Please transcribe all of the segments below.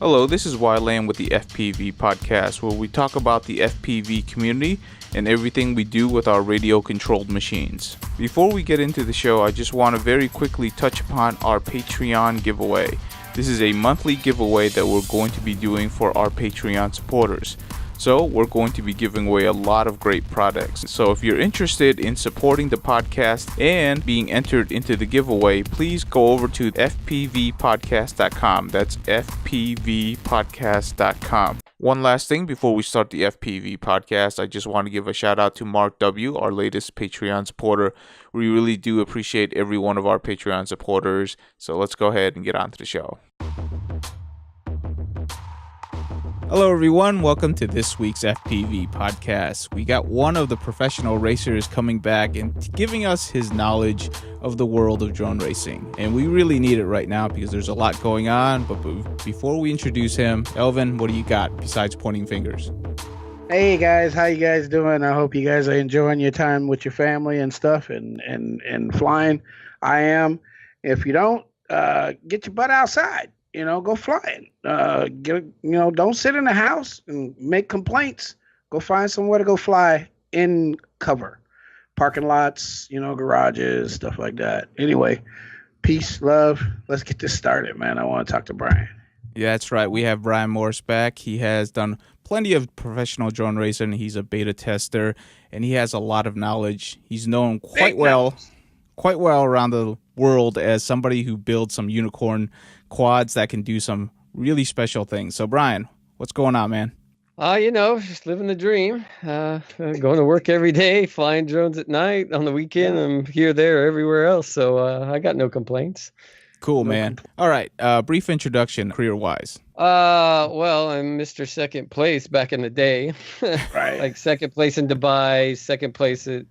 Hello, this is Wyland with the FPV Podcast, where we talk about the FPV community and everything we do with our radio-controlled machines. Before we get into the show, I just want to very quickly touch upon our Patreon giveaway. This is a monthly giveaway that we're going to be doing for our Patreon supporters. So we're going to be giving away a lot of great products. So if you're interested in supporting the podcast and being entered into the giveaway, please go over to fpvpodcast.com. That's fpvpodcast.com. One last thing before we start the FPV podcast, I just want to give a shout out to Mark W., our latest Patreon supporter. We really do appreciate every one of our Patreon supporters. So let's go ahead and get on to the show. Hello everyone, welcome to this week's FPV podcast. We got one of the professional racers coming back and giving us his knowledge of the world of drone racing. And we really need it right now because there's a lot going on. But before we introduce him, Elvin, what do you got besides pointing fingers? Hey guys, how you guys doing? I hope you guys are enjoying your time with your family and stuff and flying. I am. If you don't, get your butt outside. Go flying. Don't sit in the house and make complaints. Go find somewhere to go fly in cover. Parking lots, garages, stuff like that. Anyway, peace, love. Let's get this started, man. I want to talk to Brian. Yeah, that's right. We have Brian Morris back. He has done plenty of professional drone racing. He's a beta tester, and he has a lot of knowledge. He's known quite well around the world as somebody who builds some unicorn quads that can do some really special things. So Brian, what's going on, man? Just living the dream. Going to work every day, flying drones at night, on the weekend. I'm here, there, everywhere else. So I got no complaints. Cool, man. All right. Brief introduction, career-wise. Well, I'm Mr. Second Place back in the day. Right. Like second place in Dubai, second place at,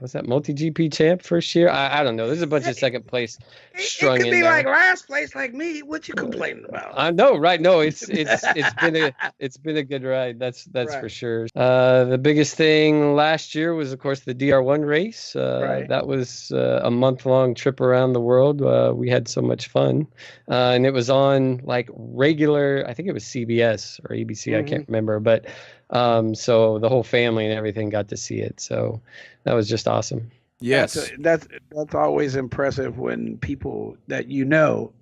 was that multi-GP champ first year? I don't know. There's a bunch of second place strung in there. It could be like last place like me. What you complaining about? I know, right? No, it's been a good ride. That's right. For sure. The biggest thing last year was, of course, the DR1 race. Right. That was a month-long trip around the world. We had so much fun. And it was on like regular, I think it was CBS or ABC, I can't remember, but so the whole family and everything got to see it. So that was just awesome. Yes. That's always impressive when people that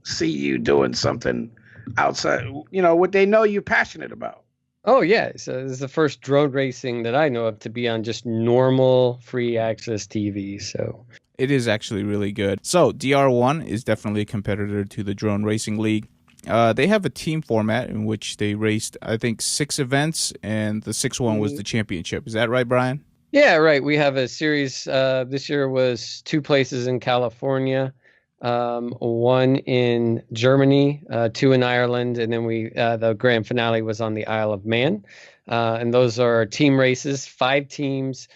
see you doing something outside, what they know you're passionate about. Oh, yeah. So this is the first drone racing that I know of to be on just normal free access TV. So it is actually really good. So DR1 is definitely a competitor to the Drone Racing League. They have a team format in which they raced, I think, 6 events, and the sixth one was the championship. Is that right, Brian? Yeah, right. We have a series. This year was 2 places in California, 1 in Germany, 2 in Ireland, and then the grand finale was on the Isle of Man. And those are team races, 5 teams.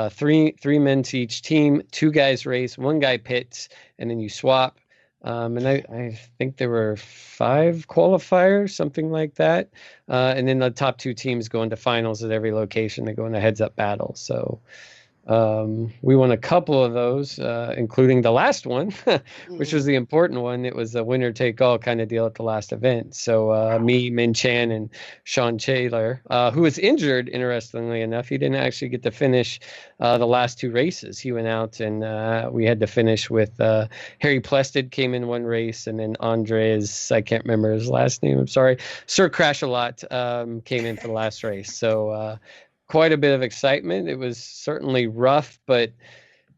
3 men to each team, 2 guys race, 1 guy pits, and then you swap. And I think there were 5 qualifiers, something like that. And then the top 2 teams go into finals at every location. They go into heads-up battle. So we won a couple of those, including the last one, which was the important one. It was a winner-take-all kind of deal at the last event. So me, Minchin, and Sean Taylor, who was injured, interestingly enough, he didn't actually get to finish the last 2 races. He went out, and we had to finish with Harry Plested came in 1 race, and then Andres, I can't remember his last name, I'm sorry, Sir Crash-A-Lot came in for the last race. So quite a bit of excitement. It was certainly rough, but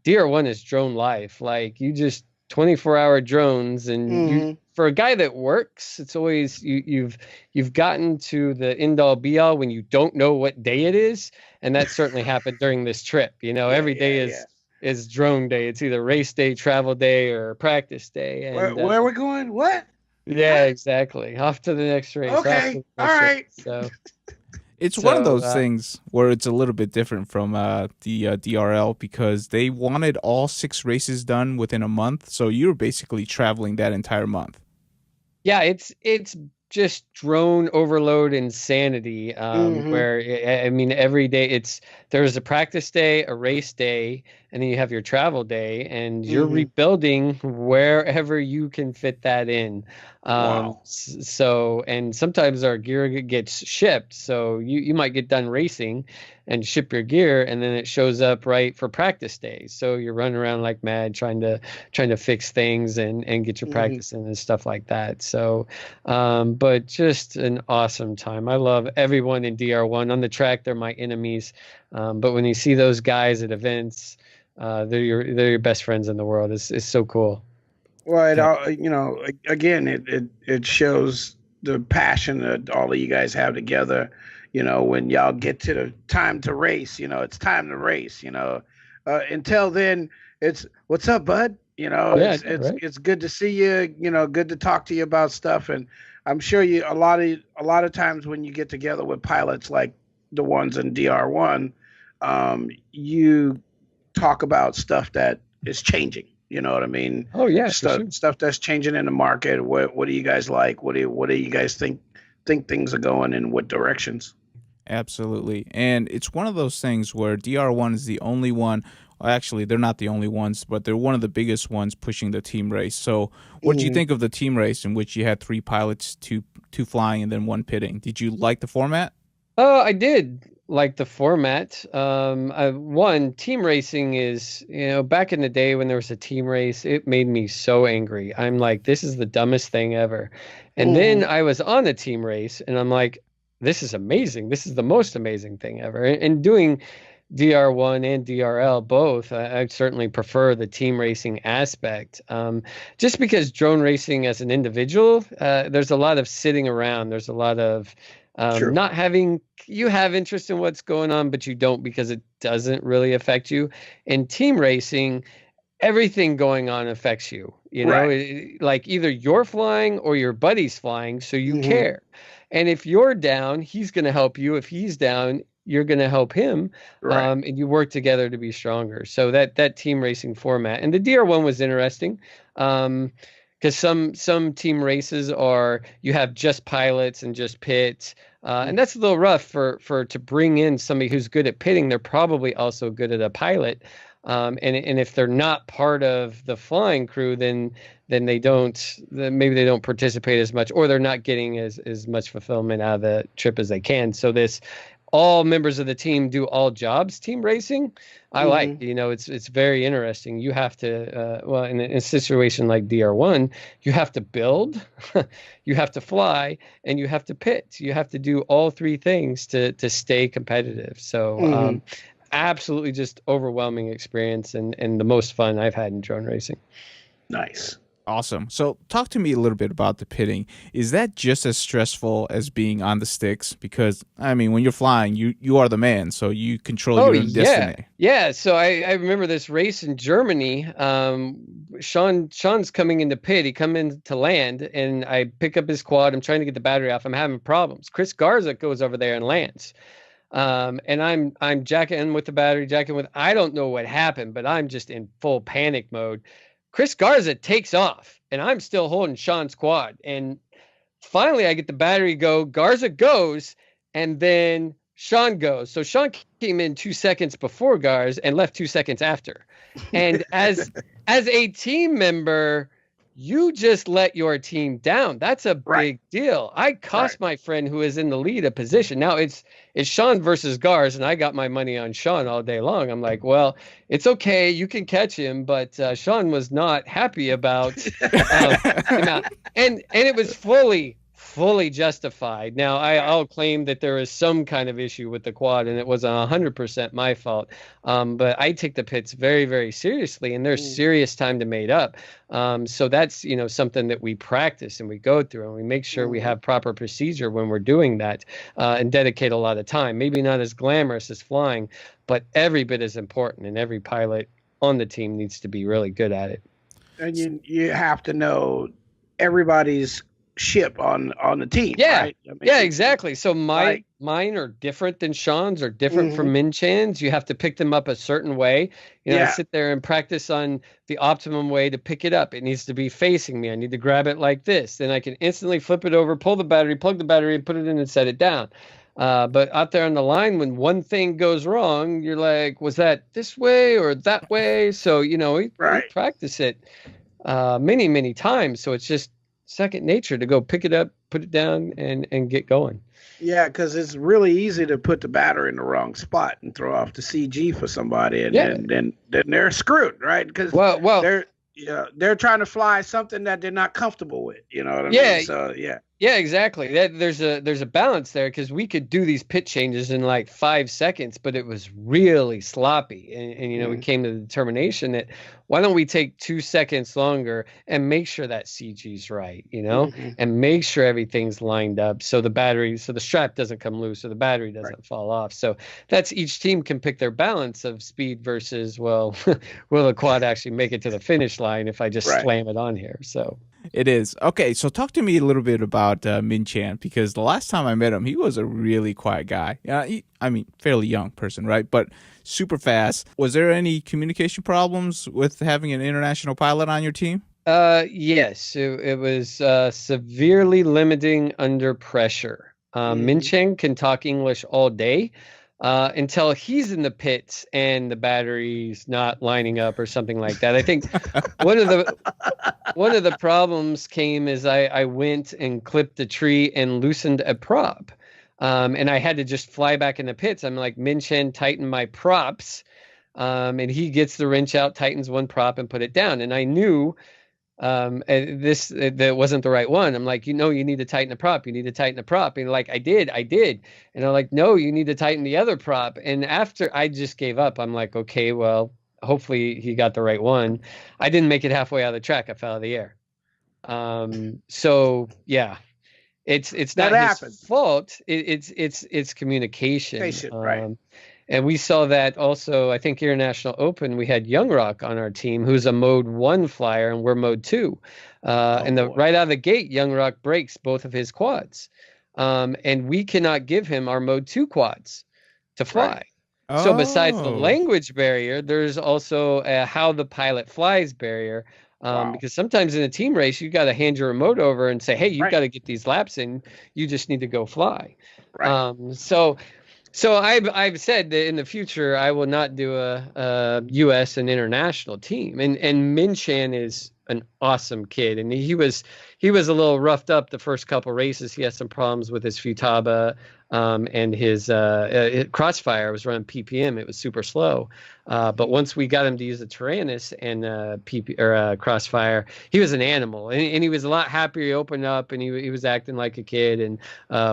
DR1 is drone life. Like, you just 24-hour drones, and you, for a guy that works, it's always you've gotten to the end all be all when you don't know what day it is, and that certainly happened during this trip. Every day is drone day. It's either race day, travel day, or practice day. And, where are we going? What? Yeah, exactly. Off to the next race. Okay, all right. So. It's one of those things where it's a little bit different from the DRL because they wanted all 6 races done within a month. So you're basically traveling that entire month. Yeah, it's just drone overload insanity. Where I mean, every day there's a practice day, a race day, and then you have your travel day, and you're Mm-hmm. rebuilding wherever you can fit that in. Wow. So, and sometimes our gear gets shipped. So you might get done racing and ship your gear, and then it shows up right for practice days. So you're running around like mad trying to fix things and get your Mm-hmm. practice in and stuff like that. So, but just an awesome time. I love everyone in DR1 on the track. They're my enemies. But when you see those guys at events, they're your best friends in the world. It's so cool. Well, it all, again, it shows the passion that all of you guys have together. When y'all get to the time to race, it's time to race. Until then, it's what's up, bud. Yeah, it's right. it's good to see you. Good to talk to you about stuff. And I'm sure you a lot of times when you get together with pilots like the ones in DR1, you talk about stuff that is changing. You know what I mean? Oh yeah, for sure. Stuff that's changing in the market. What do you guys like? What do you guys think things are going in what directions? Absolutely. And it's one of those things where DR1 is the only one. Well, actually, they're not the only ones, but they're one of the biggest ones pushing the team race. So what did you think of the team race in which you had 3 pilots, two flying, and then 1 pitting? Did you like the format? Oh, I did like the format. One, team racing is, back in the day when there was a team race, it made me so angry. I'm like, this is the dumbest thing ever. And then I was on a team race, and I'm like, this is amazing. This is the most amazing thing ever. And doing DR1 and DRL both, I certainly prefer the team racing aspect. Just because drone racing as an individual, there's a lot of sitting around. There's a lot of Sure. not having, you have interest in what's going on, but you don't because it doesn't really affect you. In team racing, everything going on affects you. Right. Like either you're flying or your buddy's flying, so you Mm-hmm. care. And if you're down, he's going to help you. If he's down, you're going to help him. Right. And you work together to be stronger. So that team racing format, and the DR1 was interesting. Because some team races are, you have just pilots and just pits, and that's a little rough for to bring in somebody who's good at pitting. They're probably also good at a pilot, and if they're not part of the flying crew, then maybe they don't participate as much, or they're not getting as much fulfillment out of the trip as they can. So this, all members of the team do all jobs team racing, I like. It's very interesting. You have to in a situation like DR1, you have to build, you have to fly, and you have to pit. You have to do all 3 things to stay competitive. So absolutely just overwhelming experience, and the most fun I've had in drone racing. Nice. Awesome. So talk to me a little bit about the pitting. Is that just as stressful as being on the sticks? Because, I mean, when you're flying, you are the man, so you control your own destiny. Yeah. So I remember this race in Germany. Sean's coming into pit. He come in to land, and I pick up his quad. I'm trying to get the battery off. I'm having problems. Chris Garza goes over there and lands. And I'm jacking with the battery, I don't know what happened, but I'm just in full panic mode. Chris Garza takes off, and I'm still holding Sean's quad. And finally, I get the battery go. Garza goes, and then Sean goes. So Sean came in 2 seconds before Garza and left 2 seconds after. And as a team member, you just let your team down. That's a big deal. I cost my friend who is in the lead a position. Now it's Sean versus Garza, and I got my money on Sean all day long. I'm like, well, it's okay, you can catch him, but Sean was not happy about and it was fully justified. Now I'll claim that there is some kind of issue with the quad, and it was 100% my fault. But I take the pits very, very seriously, and there's serious time to mate up. So that's, something that we practice and we go through, and we make sure we have proper procedure when we're doing that, and dedicate a lot of time. Maybe not as glamorous as flying, but every bit as important, and every pilot on the team needs to be really good at it. And you have to know everybody's ship on the team. Yeah. Right? I mean, yeah, exactly. So mine are different than Sean's, or different from Minchin's. You have to pick them up a certain way. I sit there and practice on the optimum way to pick it up. It needs to be facing me. I need to grab it like this. Then I can instantly flip it over, pull the battery, plug the battery, and put it in and set it down. But out there on the line, when one thing goes wrong, you're like, was that this way or that way? So, we practice it many, many times. So it's just second nature to go pick it up, put it down, and get going. Yeah, because it's really easy to put the battery in the wrong spot and throw off the CG for somebody, and then they're screwed, right? Because they're trying to fly something that they're not comfortable with. You know what I mean? So Yeah, exactly. There's a balance there, because we could do these pitch changes in like 5 seconds, but it was really sloppy. And we came to the determination that why don't we take 2 seconds longer and make sure that CG's right, and make sure everything's lined up so the strap doesn't come loose, so the battery doesn't fall off. So that's each team can pick their balance of speed versus, will the quad actually make it to the finish line if I just slam it on here? So. It is. Okay, so talk to me a little bit about Minchin, because the last time I met him, he was a really quiet guy. Fairly young person, right? But super fast. Was there any communication problems with having an international pilot on your team? Yes, it was severely limiting under pressure. Minchin can talk English all day. Until he's in the pits and the battery's not lining up or something like that. I think one of the problems came as I went and clipped a tree and loosened a prop, and I had to just fly back in the pits. I'm like, Minchin, tighten my props, and he gets the wrench out, tightens one prop, and put it down. And I knew that wasn't the right one. I'm like, you need to tighten the prop. You need to tighten the prop. And like, I did. And I'm like, no, you need to tighten the other prop. And after I just gave up, I'm like, okay, well, hopefully he got the right one. I didn't make it halfway out of the track. I fell out of the air. So yeah, it's not his fault. It's communication. Right. And we saw that also, I think International Open, we had Young Rock on our team, who's a mode 1 flyer, and we're mode 2. Right out of the gate, Young Rock breaks both of his quads. And we cannot give him our mode 2 quads to fly. Right. Oh. So besides the language barrier, there's also a how the pilot flies barrier. Because sometimes in a team race, you got to hand your remote over and say, hey, you got to get these laps in. You just need to go fly. Right. So I've said that in the future I will not do a U.S. and international team. And Minchin is an awesome kid, and he was a little roughed up the first couple races. He had some problems with his Futaba and his Crossfire was running PPM. It was super slow. But once we got him to use the Tyrannus and Crossfire, he was an animal, and he was a lot happier. He opened up, and he was acting like a kid, and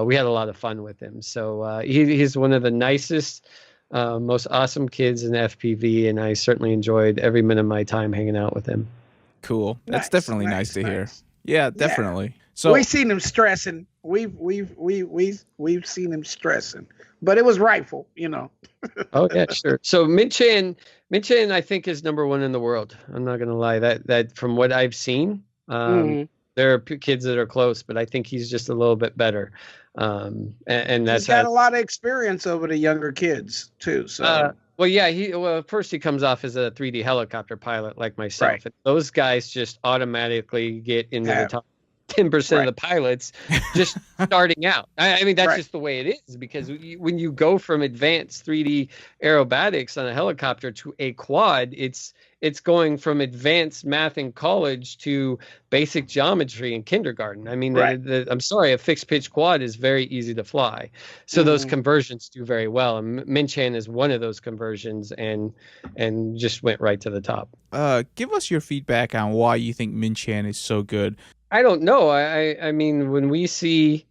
we had a lot of fun with him. So he's one of the nicest, most awesome kids in FPV, and I certainly enjoyed every minute of my time hanging out with him. Cool. That's definitely nice to hear. Yeah, definitely. Yeah. So we've seen him stressing. We've seen him stressing, but it was rightful, Oh yeah, sure. So Minchin, I think is number 1 in the world. I'm not gonna lie. That from what I've seen, there are kids that are close, but I think he's just a little bit better. And that's he's got a lot of experience over the younger kids too. So. Well, yeah. First he comes off as a 3D helicopter pilot like myself. Right. And those guys just automatically get into the top 10% of the pilots just starting out. I mean, that's just the way it is, because when you go from advanced 3D aerobatics on a helicopter to a quad, it's going from advanced math in college to basic geometry in kindergarten. I mean, I'm sorry, a fixed pitch quad is very easy to fly. So those conversions do very well. And Minchin is one of those conversions and just went right to the top. Give us your feedback on why you think Minchin is so good. I don't know. I mean, when we see,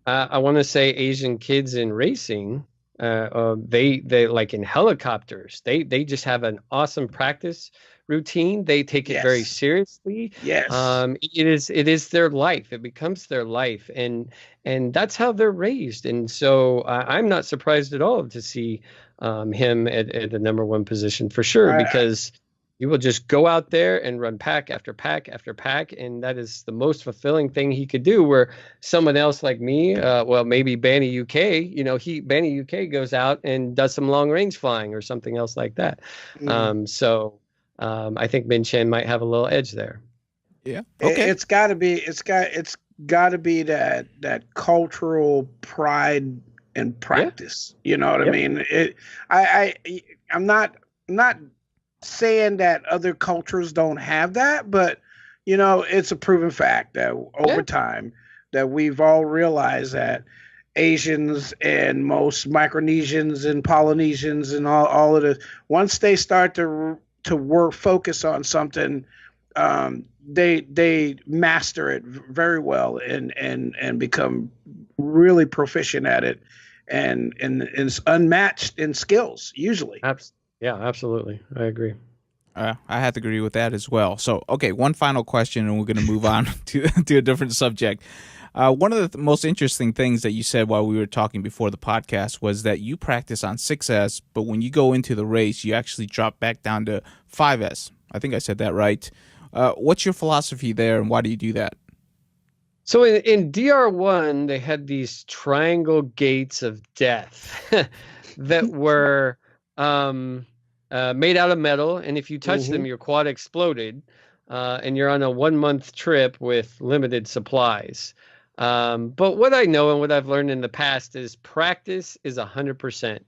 I want to say Asian kids in racing, they like in helicopters, they just have an awesome practice routine. They take it very seriously. Yes. It is their life. It becomes their life, and that's how they're raised. And so I'm not surprised at all to see him at the number 1 position for sure, because you will just go out there and run pack after pack after pack, and that is the most fulfilling thing he could do. Where someone else like me, maybe Banny UK, Banny UK goes out and does some long range flying or something else like that. So I think Minchin might have a little edge there. Yeah, okay. It's got to be that cultural pride and practice. You know what I mean? I'm not saying that other cultures don't have that, but you know, it's a proven fact that over time that we've all realized that Asians and most Micronesians and Polynesians and all of this, once they start to focus on something, they master it very well and become really proficient at it, and it's unmatched in skills usually. Yeah, absolutely. I agree. I have to agree with that as well. So, okay, one final question, and we're going to move on to a different subject. One of the most interesting things that you said while we were talking before the podcast was that you practice on 6S, but when you go into the race, you actually drop back down to 5S. I think I said that right. What's your philosophy there, and why do you do that? So in DR1, they had these triangle gates of death that were made out of metal, and if you touch them, your quad exploded, and you're on a 1-month trip with limited supplies. But what I know and what I've learned in the past is practice is 100%.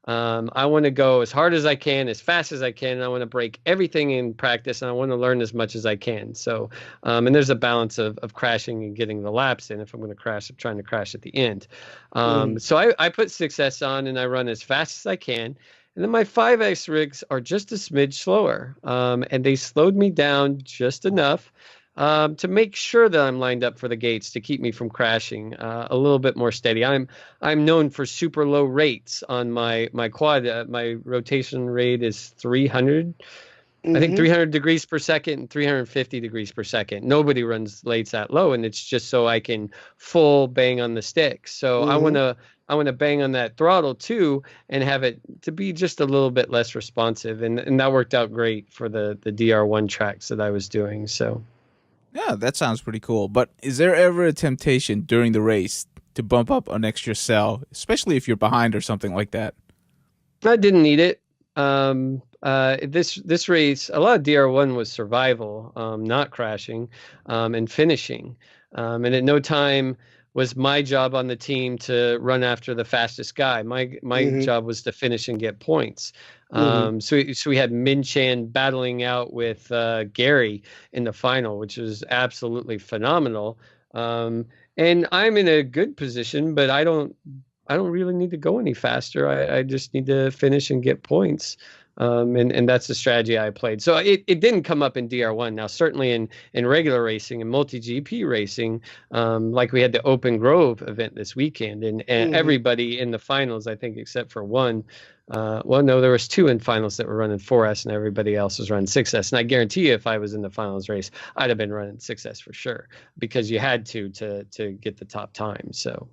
I want to go as hard as I can, as fast as I can. And I want to break everything in practice, and I want to learn as much as I can. So, and there's a balance of crashing and getting the laps in. If I'm going to crash, I'm trying to crash at the end. So I put 6S on, and I run as fast as I can. And then my 5S rigs are just a smidge slower, and they slowed me down just enough to make sure that I'm lined up for the gates to keep me from crashing a little bit more steady. I'm known for super low rates on my quad. My rotation rate is 300. I think 300 degrees per second and 350 degrees per second. Nobody runs rates that low, and it's just so I can full bang on the stick. So I want to bang on that throttle too, and have it to be just a little bit less responsive, and that worked out great for the DR1 tracks that I was doing. So. Yeah, that sounds pretty cool. But is there ever a temptation during the race to bump up an extra cell, especially if you're behind or something like that? I didn't need it. This race, a lot of DR1 was survival, not crashing, and finishing. And at no time was my job on the team to run after the fastest guy. My job was to finish and get points. So we had Minchin battling out with Gary in the final, which was absolutely phenomenal. And I'm in a good position, but I don't really need to go any faster. I just need to finish and get points. And that's the strategy I played. So it didn't come up in DR1. Now, certainly in regular racing and multi-GP racing, like we had the Open Grove event this weekend, and everybody in the finals, I think, except for one. Well, no, there was 2 in finals that were running 4S, and everybody else was running 6S. And I guarantee you, if I was in the finals race, I'd have been running 6S for sure, because you had to get the top time. So.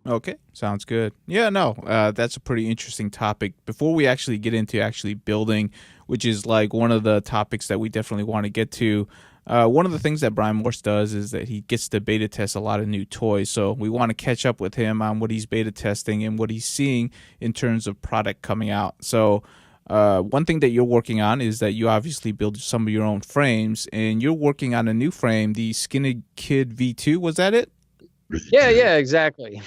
Okay, sounds good. Yeah, no, that's a pretty interesting topic. Before we actually get into actually building, which is like one of the topics that we definitely want to get to, one of the things that Brian Morris does is that he gets to beta test a lot of new toys. So we want to catch up with him on what he's beta testing and what he's seeing in terms of product coming out. So one thing that you're working on is that you obviously build some of your own frames, and you're working on a new frame, the Skinny Kid V2. Was that it? Yeah, exactly.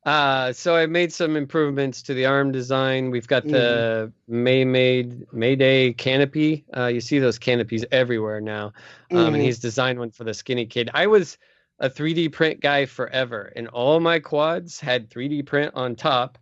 So I made some improvements to the arm design. We've got the Mayday canopy. You see those canopies everywhere now. And he's designed one for the Skinny Kid. I was a 3D print guy forever, and all my quads had 3D print on top,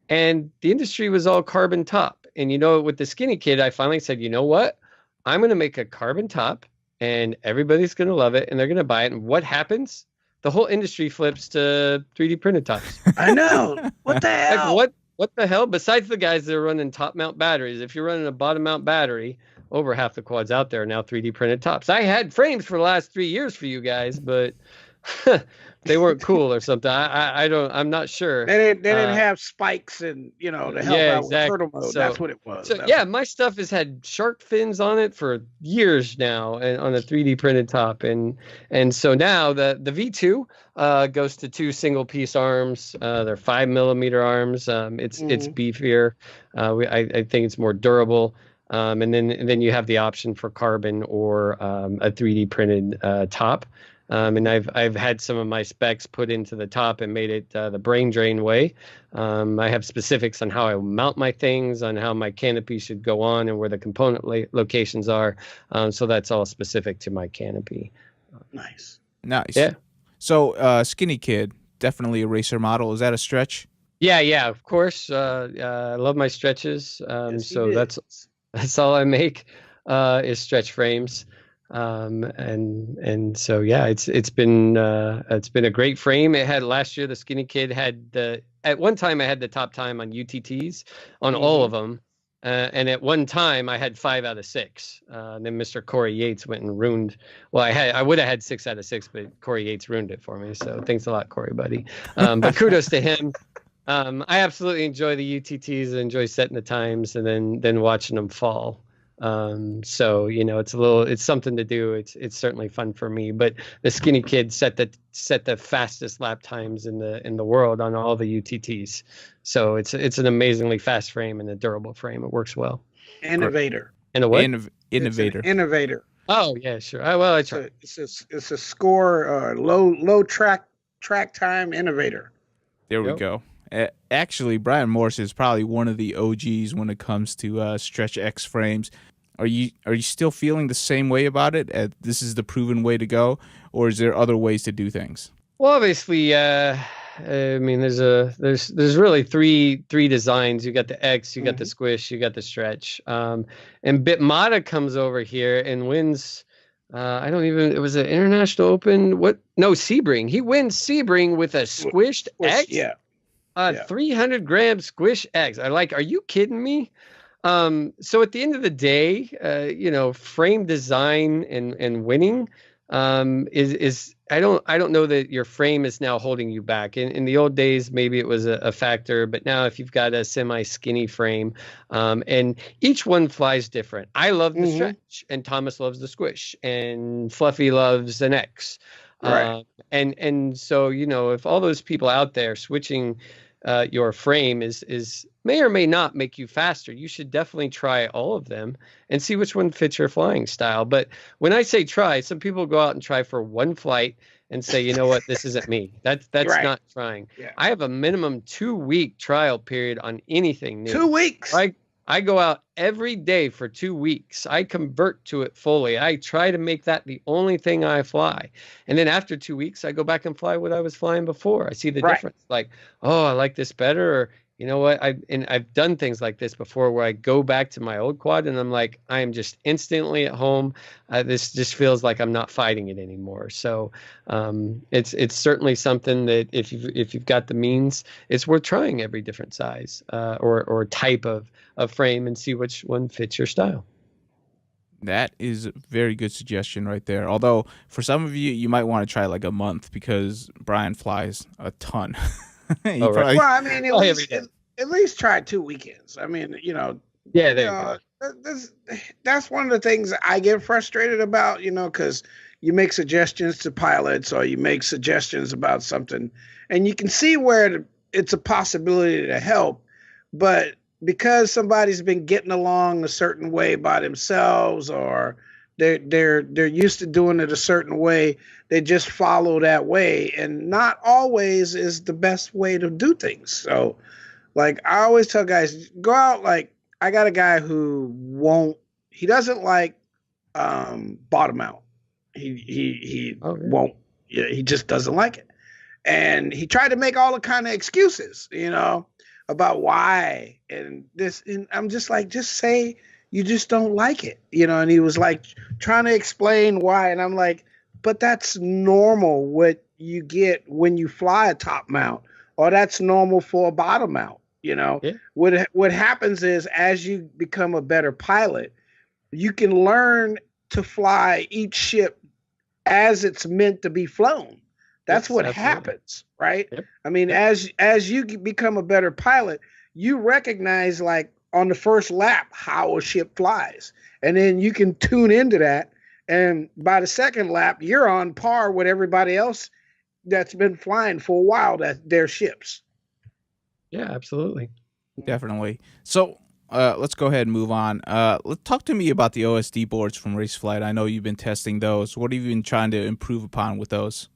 and the industry was all carbon top. And with the Skinny Kid, I finally said, you know what? I'm going to make a carbon top, and everybody's going to love it, and they're going to buy it. And what happens? The whole industry flips to 3D printed tops. I know. What the hell? Like, what the hell? Besides the guys that are running top mount batteries, if you're running a bottom mount battery, over half the quads out there are now 3D printed tops. I had frames for the last 3 years for you guys, but they weren't cool or something. I'm not sure. They didn't have spikes and to help out with turtle mode. So, that's what it was. So my stuff has had shark fins on it for years now, and on a 3D printed top, and so now the V2 goes to 2 single piece arms. They're 5mm arms. It's beefier. I think it's more durable. And then you have the option for carbon or a 3D printed top. And I've had some of my specs put into the top and made it the BrainDrain way. I have specifics on how I mount my things, on how my canopy should go on, and where the component locations are. So that's all specific to my canopy. Nice. Yeah. So Skinny Kid, definitely a racer model. Is that a stretch? Yeah, of course. I love my stretches. So that's all I make is stretch frames. And so yeah, it's been a great frame. It had last year, the Skinny Kid had at one time I had the top time on UTTs on all of them. And at one time I had 5 out of 6. And then Mr. Corey Yates went and ruined. Well, I would have had 6 out of 6, but Corey Yates ruined it for me. So thanks a lot, Corey, buddy. But kudos to him. I absolutely enjoy the UTTs and enjoy setting the times and then watching them fall. So it's something to do. It's certainly fun for me. But the Skinny Kid set the fastest lap times in the world on all the UTTs. So it's an amazingly fast frame and a durable frame. It works well. Innovator. And a what? Innovator. Innovator. Oh yeah, sure. I try. It's a score low track time innovator. There we go. Actually, Brian Morris is probably one of the OGs when it comes to Stretch X frames. Are you still feeling the same way about it? This is the proven way to go, or is there other ways to do things? Well, obviously, I mean, there's really three designs. You got the X, you got the Squish, you got the Stretch. And Bitmata comes over here and wins. It was an International Open. Sebring. He wins Sebring with a squished X. Yeah. 300 gram Squish X. Are you kidding me? So at the end of the day, frame design and winning is I don't know that your frame is now holding you back. In the old days, maybe it was a factor, but now if you've got a semi-skinny frame, and each one flies different. I love the Stretch, and Thomas loves the Squish, and Fluffy loves an X. Right. And so, if all those people out there switching your frame is may or may not make you faster, you should definitely try all of them and see which one fits your flying style. But when I say try, some people go out and try for one flight and say, you know what, this isn't me. That's right. Not trying. Yeah. I have a minimum 2-week trial period on anything new. 2 weeks. I go out every day for 2 weeks. I convert to it fully. I try to make that the only thing I fly. And then after 2 weeks, I go back and fly what I was flying before. I see the difference. Like, oh, I like this better. Or, you know what? I've done things like this before where I go back to my old quad and I'm like, I am just instantly at home. This just feels like I'm not fighting it anymore. So it's certainly something that if you've got the means, it's worth trying every different size or type of frame and see which one fits your style. That is a very good suggestion right there. Although for some of you might want to try like a month because Brian flies a ton. Right. Well, I mean, at least try 2 weekends. I mean, Yeah, there you go. That's one of the things I get frustrated about, because you make suggestions to pilots or you make suggestions about something, and you can see where it's a possibility to help, but because somebody's been getting along a certain way by themselves or they're used to doing it a certain way, they just follow that way, and not always is the best way to do things. So like I always tell guys, go out. Like I got a guy who he doesn't like bottom out. He won't. Yeah, he just doesn't like it. And he tried to make all the kind of excuses, about why and this. And I'm just like, just say you just don't like it, and he was like trying to explain why. And I'm like, but that's normal what you get when you fly a top mount, or that's normal for a bottom mount. Yeah. What happens is as you become a better pilot, you can learn to fly each ship as it's meant to be flown. That's what happens, right? Yep. I mean, as you become a better pilot, you recognize like on the first lap how a ship flies, and then you can tune into that. And by the second lap, you're on par with everybody else that's been flying for a while, that their ships. Yeah, absolutely. Definitely. So let's go ahead and move on. Talk to me about the OSD boards from Raceflight. I know you've been testing those. What have you been trying to improve upon with those?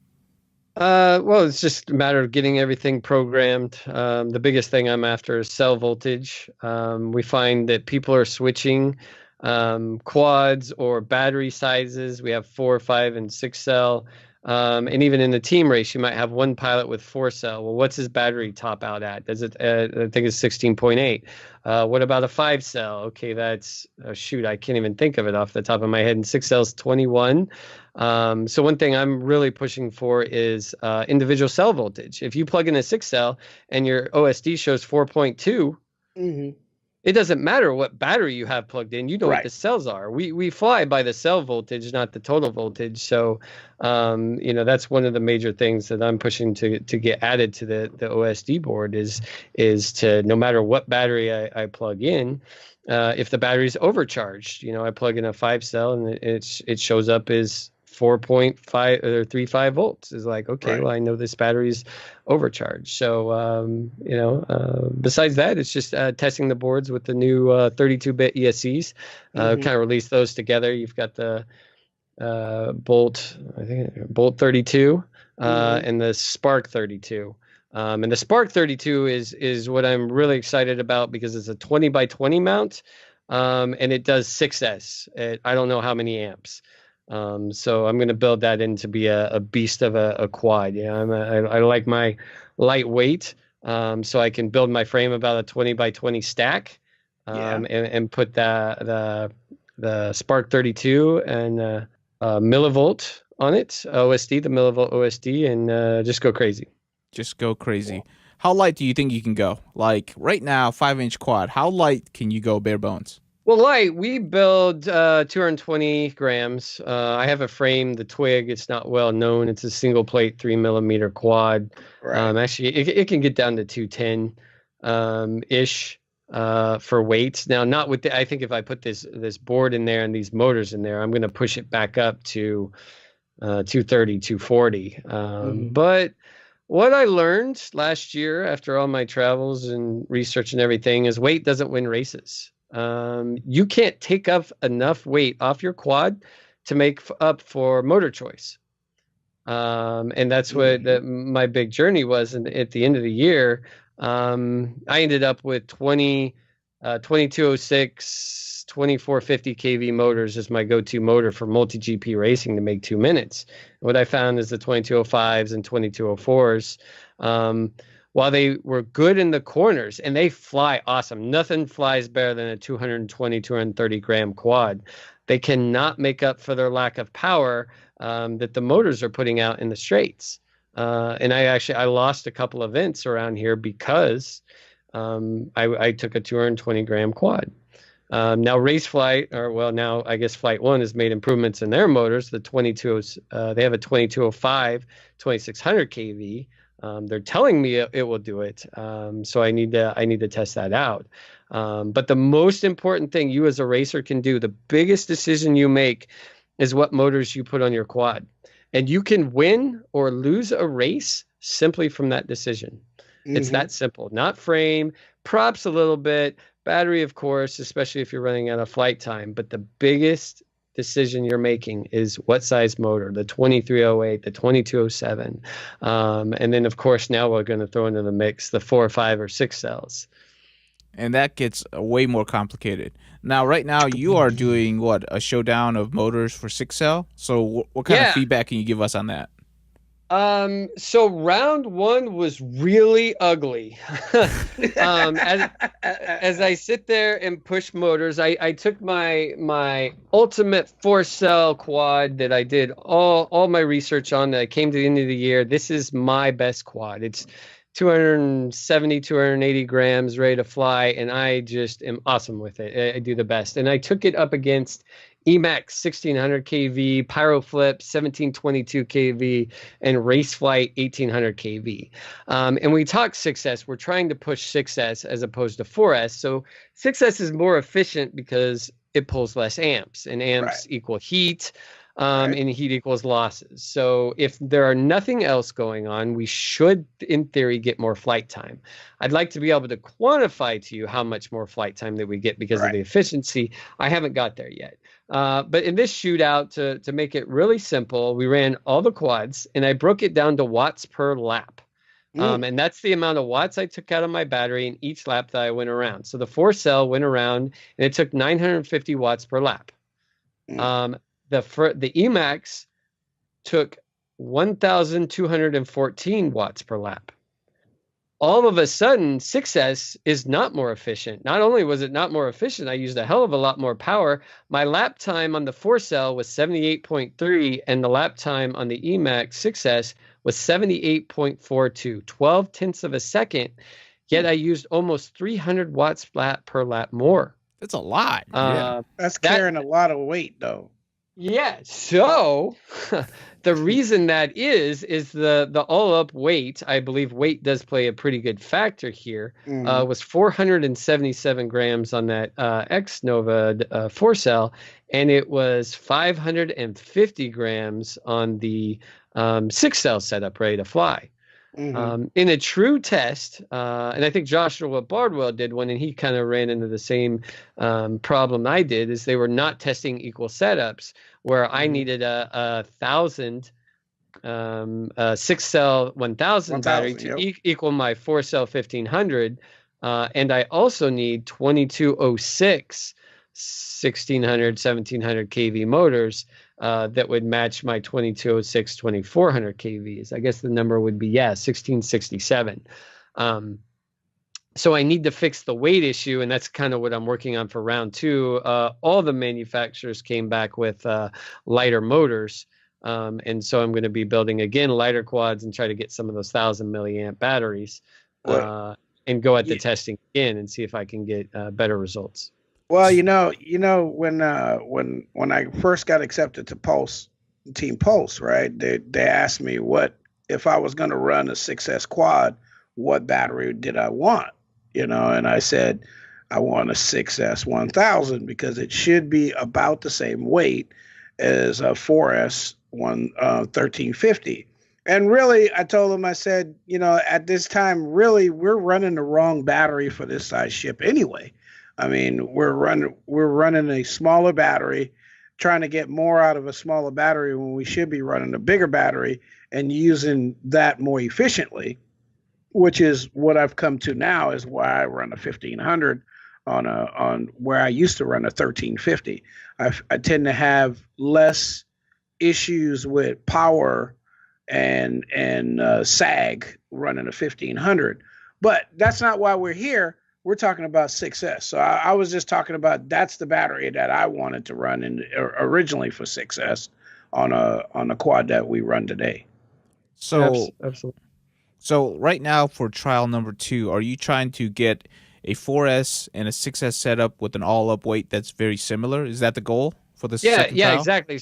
Well, it's just a matter of getting everything programmed. The biggest thing I'm after is cell voltage. We find that people are switching quads or battery sizes. We have 4, 5, and 6 cell. And even in the team race, you might have one pilot with 4 cell. Well, what's his battery top out at? Does it? I think it's 16.8. What about a 5 cell? Okay, that's shoot. I can't even think of it off the top of my head. And 6 cells 21. So one thing I'm really pushing for is individual cell voltage. If you plug in a 6 cell and your OSD shows 4.2. Mm-hmm. It doesn't matter what battery you have plugged in. You know what the cells are. We fly by the cell voltage, not the total voltage. So, that's one of the major things that I'm pushing to get added to the OSD board is to, no matter what battery I plug in, if the battery's overcharged, I plug in a 5 cell and it shows up as 4.5 or 3.5 volts. Is like, okay, well, I know this battery's overcharged. So, besides that, it's just testing the boards with the new 32-bit ESCs. Kind of release those together. You've got the Bolt 32 and the Spark 32. And the Spark 32 is what I'm really excited about because it's a 20 by 20 mount, and it does 6S at I don't know how many amps. So I'm going to build that in to be a beast of a quad. I like my lightweight, so I can build my frame about a 20 by 20 stack, and put the Spark 32 and millivolt on it, OSD, the millivolt OSD, and just go crazy. Just go crazy. How light do you think you can go? Like right now, 5-inch quad, how light can you go bare bones? Well, light, we build 220 grams. I have a frame, the Twig. It's not well known. It's a single plate 3mm quad. Right. Actually, it can get down to 210 ish for weights. Now, not with I think if I put this board in there and these motors in there, I'm going to push it back up to 230, 240. But what I learned last year after all my travels and research and everything is weight doesn't win races. You can't take up enough weight off your quad to make up for motor choice. And that's what my big journey was. And at the end of the year, I ended up with 2206, 2450 kV motors as my go-to motor for multi-GP racing to make 2 minutes. What I found is the 2205s and 2204s, while they were good in the corners, and they fly awesome. Nothing flies better than a 220, 230 gram quad. They cannot make up for their lack of power that the motors are putting out in the straights. And I lost a couple events around here because I took a 220 gram quad. Now Raceflight, now I guess Flight 1 has made improvements in their motors. The 22, they have a 2205, 2600 kV. They're telling me it will do it. So I need to test that out. But the most important thing you as a racer can do, the biggest decision you make is what motors you put on your quad. And you can win or lose a race simply from that decision. It's that simple. Not frame, props a little bit, battery, of course, especially if you're running out of flight time. But the biggest decision you're making is what size motor, the 2308, the 2207. And then, of course, now we're going to throw into the mix the 4, 5, or 6 cells. And that gets way more complicated. Now, right now, you are doing, a showdown of motors for 6 cell? So what kind of feedback can you give us on that? So round 1 was really ugly. As I sit there and push motors, I took my ultimate 4-cell quad that I did all my research on that I came to the end of the year. This is my best quad. It's 270, 280 grams, ready to fly, and I just am awesome with it. I do the best. And I took it up against Emax 1600 kV, Pyroflip 1722 kV, and Raceflight 1800 kV. And we talk 6S. We're trying to push 6S as opposed to 4S. So 6S is more efficient because it pulls less amps, and amps equal heat. Right. and heat equals losses. So if there are nothing else going on, we should, in theory, get more flight time. I'd like to be able to quantify to you how much more flight time that we get because of Right. the efficiency. I haven't got there yet. But in this shootout, to make it really simple, we ran all the quads, and I broke it down to watts per lap. And that's the amount of watts I took out of my battery in each lap that I went around. So the 4-cell went around, and it took 950 watts per lap. The Emax took 1,214 watts per lap. All of a sudden, 6S is not more efficient. Not only was it not more efficient, I used a hell of a lot more power. My lap time on the 4-cell was 78.3, and the lap time on the Emax 6S was 78.42, 12 tenths of a second. Yet I used almost 300 watts flat per lap more. That's a lot. That's carrying a lot of weight, though. Yeah. So the reason that is the all up weight, I believe weight does play a pretty good factor here, was 477 grams on that X Nova 4-cell, and it was 550 grams on the 6-cell setup ready to fly. In a true test, and I think Joshua Bardwell did one, and he kind of ran into the same problem I did, is they were not testing equal setups, where I needed a 1,000 6-cell 1,000 battery to equal my 4-cell 1,500, and I also need 2206 1,600, 1,700 kV motors that would match my 2206, 2,400 kVs. I guess the number would be, 1,667. So I need to fix the weight issue, and that's kind of what I'm working on for round 2. All the manufacturers came back with lighter motors, and so I'm going to be building, again, lighter quads and try to get some of those 1,000 milliamp batteries and go at the testing again and see if I can get better results. Well, when I first got accepted to Team Pulse, right? They asked me what if I was going to run a 6S quad, what battery did I want? And I said I want a 6S 1000 because it should be about the same weight as a 4S 1350. And really, I told them, I said, at this time, really, we're running the wrong battery for this size ship anyway. I mean, we're running a smaller battery, trying to get more out of a smaller battery when we should be running a bigger battery and using that more efficiently, which is what I've come to now, is why I run a 1,500 on where I used to run a 1350. I tend to have less issues with power and sag running a 1,500, but that's not why we're here. We're talking about 6S. So I was just talking about that's the battery that I wanted to run originally for 6S on a quad that we run today. So Absolutely. So right now for trial number 2, are you trying to get a 4S and a 6S setup with an all-up weight that's very similar? Is that the goal for the second trial? Yeah, exactly.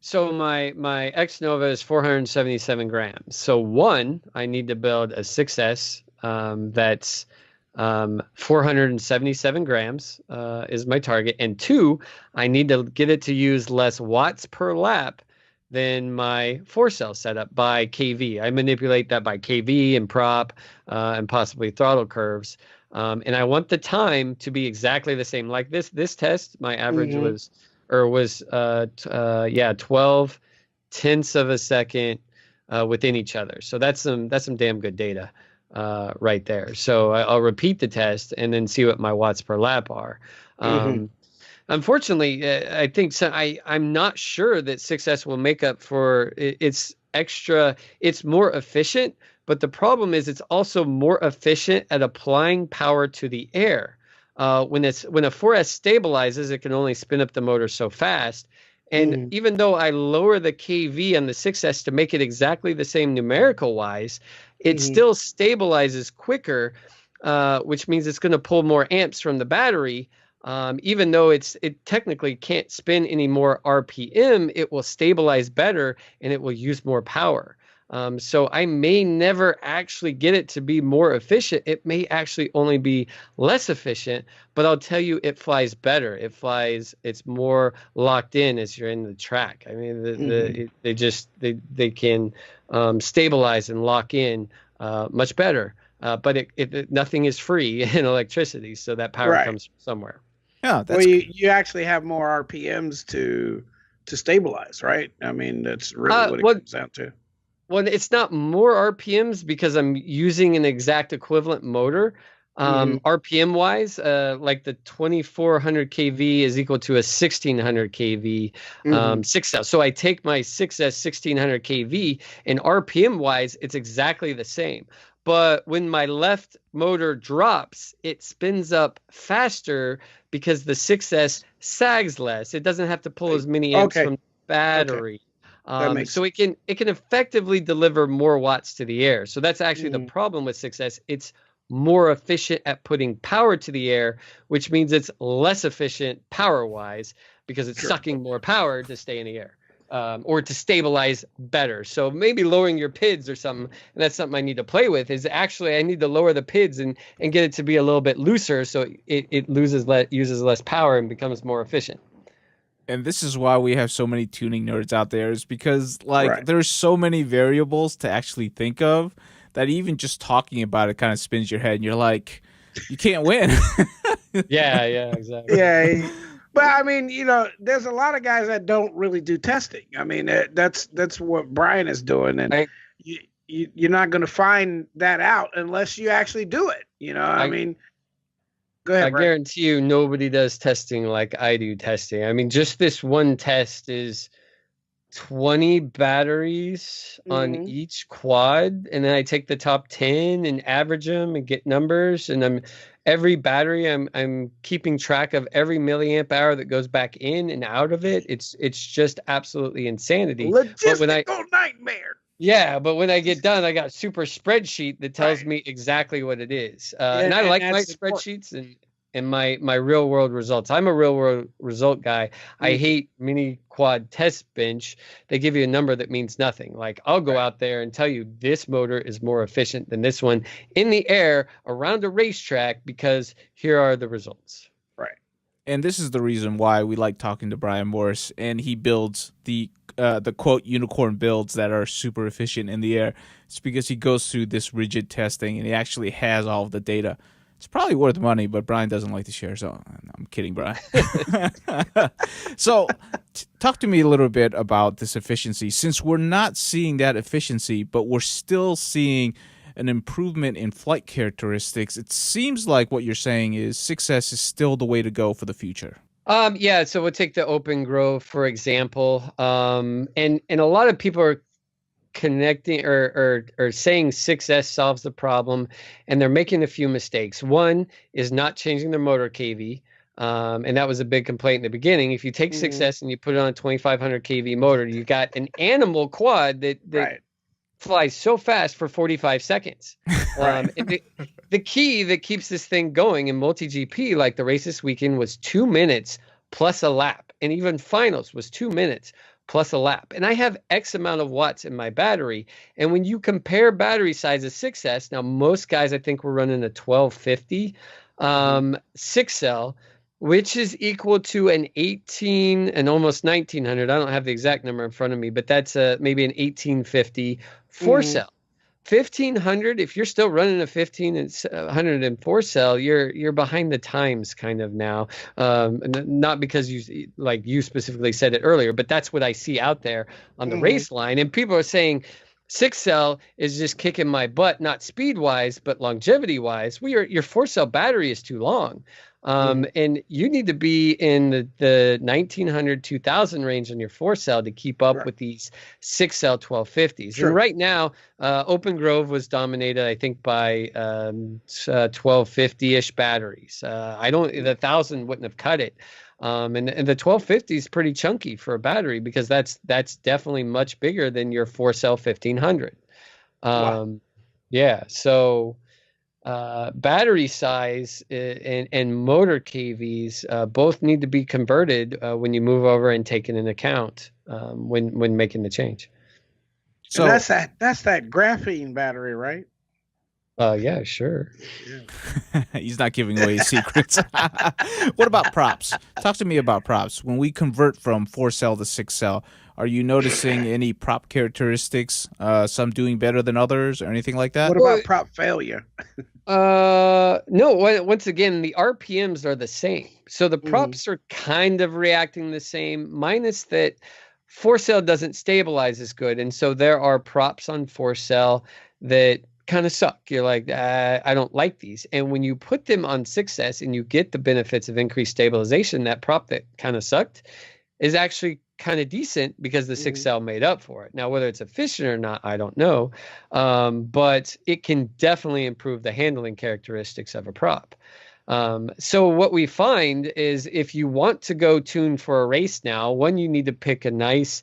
So my X Nova is 477 grams. So one, I need to build a 6S that's 477 grams is my target. And 2, I need to get it to use less watts per lap than my 4-cell setup by kV. I manipulate that by kV and prop and possibly throttle curves. And I want the time to be exactly the same. Like this test, my average was 12 tenths of a second within each other. So that's some damn good data right there. So I'll repeat the test and then see what my watts per lap are. Unfortunately, I think I'm not sure that 6S will make up for its extra. It's more efficient, but the problem is it's also more efficient at applying power to the air. When a 4S stabilizes, it can only spin up the motor so fast. And even though I lower the kV on the 6S to make it exactly the same numerical wise, it still stabilizes quicker, which means it's going to pull more amps from the battery. Even though it technically can't spin any more RPM, it will stabilize better and it will use more power. So I may never actually get it to be more efficient. It may actually only be less efficient, but I'll tell you, it flies better. It's more locked in as you're in the track. I mean, they can stabilize and lock in much better. But nothing is free in electricity, so that power comes from somewhere. Yeah, well, you actually have more RPMs to stabilize, right? I mean, that's really what it comes down to. Well, it's not more RPMs because I'm using an exact equivalent motor. RPM wise, like the 2400 kV is equal to a 1600 kV 6S. So I take my 6S 1600 kV, and RPM wise, it's exactly the same. But when my left motor drops, it spins up faster because the 6S sags less. It doesn't have to pull as many amps from the battery. So it can effectively deliver more watts to the air. So that's actually the problem with 6S. It's more efficient at putting power to the air, which means it's less efficient power-wise because it's sucking more power to stay in the air. Or to stabilize better. So maybe lowering your PIDs or something, and that's something I need to play with, is actually I need to lower the PIDs and get it to be a little bit looser so it uses less power and becomes more efficient. And this is why we have so many tuning nerds out there, is because there's so many variables to actually think of that even just talking about it kind of spins your head and you're like, you can't win. Yeah, exactly. Yeah. But I mean, there's a lot of guys that don't really do testing. I mean, that's what Brian is doing, and you're not going to find that out unless you actually do it. I mean, go ahead. I guarantee you, nobody does testing like I do testing. I mean, just this one test is 20 batteries on each quad, and then I take the top 10 and average them and get numbers, and every battery I'm keeping track of every milliamp hour that goes back in and out of it. It's just absolutely insanity. Logistical nightmare. Yeah, but when I get done, I got a super spreadsheet that tells me exactly what it is. And I like my spreadsheets and my real world results. I'm a real world result guy. I hate mini quad test bench. They give you a number that means nothing. Like, I'll go out there and tell you this motor is more efficient than this one in the air around a racetrack because here are the results. Right. And this is the reason why we like talking to Brian Morris, and he builds the quote unicorn builds that are super efficient in the air. It's because he goes through this rigid testing and he actually has all of the data. It's probably worth money, but Brian doesn't like to share, so I'm kidding, Brian. So talk to me a little bit about this efficiency. Since we're not seeing that efficiency, but we're still seeing an improvement in flight characteristics, it seems like what you're saying is 6S is still the way to go for the future. Yeah, so we'll take the Open Grove, for example. And a lot of people are connecting or saying 6S solves the problem, and they're making a few mistakes. One is not changing their motor kV, and that was a big complaint in the beginning. If you take 6S and you put it on a 2500 kV motor, you got an animal quad that flies so fast for 45 seconds. And the key that keeps this thing going in multi-GP, like the race this weekend, was 2 minutes plus a lap, and even finals was 2 minutes plus a lap. And I have X amount of watts in my battery. And when you compare battery size of 6S, now most guys, I think, were running a 1250 6 cell, which is equal to an 18 and almost 1900. I don't have the exact number in front of me, but that's maybe an 1850 4 cell. 1500, if you're still running a 1504 cell, you're behind the times kind of now. Not because you specifically said it earlier, but that's what I see out there on the race line. And people are saying 6 cell is just kicking my butt, not speed wise, but longevity wise. Your 4 cell battery is too long. And you need to be in the 1900, 2000 range on your 4 cell to keep up with these 6 cell 1250s. Sure. And right now, Open Grove was dominated, I think, by 1250-ish batteries. The 1000 wouldn't have cut it. And the 1250 is pretty chunky for a battery because that's definitely much bigger than your 4 cell 1500. Yeah, so battery size and motor KVs both need to be converted when you move over and take it into account when making the change. So and that's that graphene battery, right? Yeah, sure. He's not giving away his secrets. What about props? Talk to me about props. When we convert from 4-cell to 6-cell, are you noticing any prop characteristics? Some doing better than others, or anything like that? What about prop failure? No. Once again, the RPMs are the same, so the props are kind of reacting the same, minus that 4-cell doesn't stabilize as good, and so there are props on 4-cell that kind of suck. You're like, I don't like these. And when you put them on 6S and you get the benefits of increased stabilization, that prop that kind of sucked is actually kind of decent because the 6L made up for it. Now, whether it's efficient or not, I don't know. But it can definitely improve the handling characteristics of a prop. So what we find is if you want to go tune for a race now, one, you need to pick a nice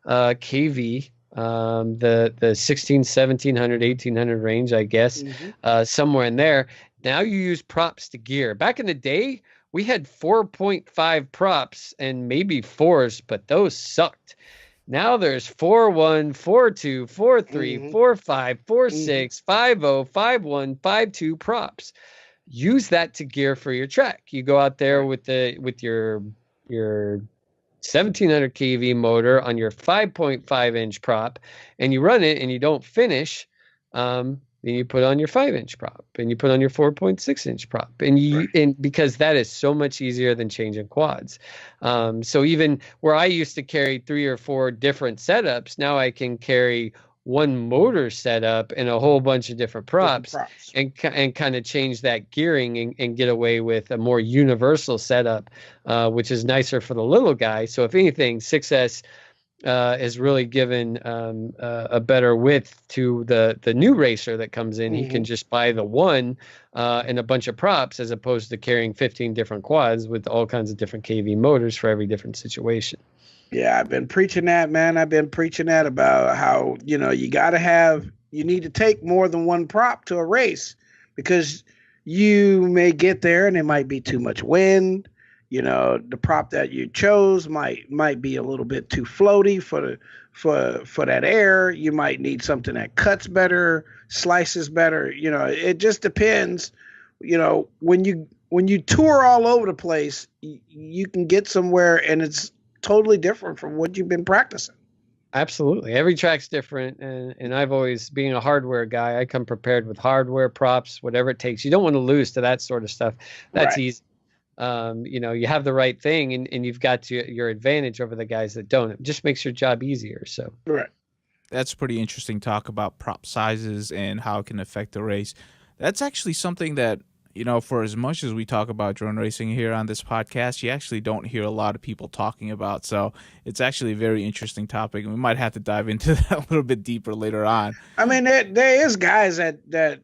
KV, the 16, 1700, 1800 range, I guess, somewhere in there. Now you use props to gear. Back in the day, we had 4.5 props and maybe 4s, but those sucked. Now there's 4.1, 4.2, 4.3, 4.5, 4.6, 5.0, 5.1, 5.2 props. Use that to gear for your track. You go out there with your 1700 kV motor on your 5.5 inch prop, and you run it and you don't finish. Then you put on your 5-inch prop, and you put on your 4.6 inch prop, and because that is so much easier than changing quads. So even where I used to carry 3 or 4 different setups, now I can carry one motor setup and a whole bunch of different props. And kind of change that gearing and get away with a more universal setup, which is nicer for the little guy. So if anything, 6S has really given a better width to the new racer that comes in. He can just buy the one and a bunch of props, as opposed to carrying 15 different quads with all kinds of different KV motors for every different situation. Yeah, I've been preaching that, man. I've been preaching that about how, you need to take more than one prop to a race, because you may get there and it might be too much wind. The prop that you chose might be a little bit too floaty for that air. You might need something that cuts better, slices better. It just depends. When you tour all over the place, you can get somewhere and it's totally different from what you've been practicing. Absolutely. Every track's different. And I've always, being a hardware guy, I come prepared with hardware, props, whatever it takes. You don't want to lose to that sort of stuff. That's easy. You have the right thing and you've got your advantage over the guys that don't. It just makes your job easier. So right. That's pretty interesting talk about prop sizes and how it can affect the race. That's actually something that, for as much as we talk about drone racing here on this podcast, you actually don't hear a lot of people talking about. So it's actually a very interesting topic, and we might have to dive into that a little bit deeper later on. I mean, there is guys that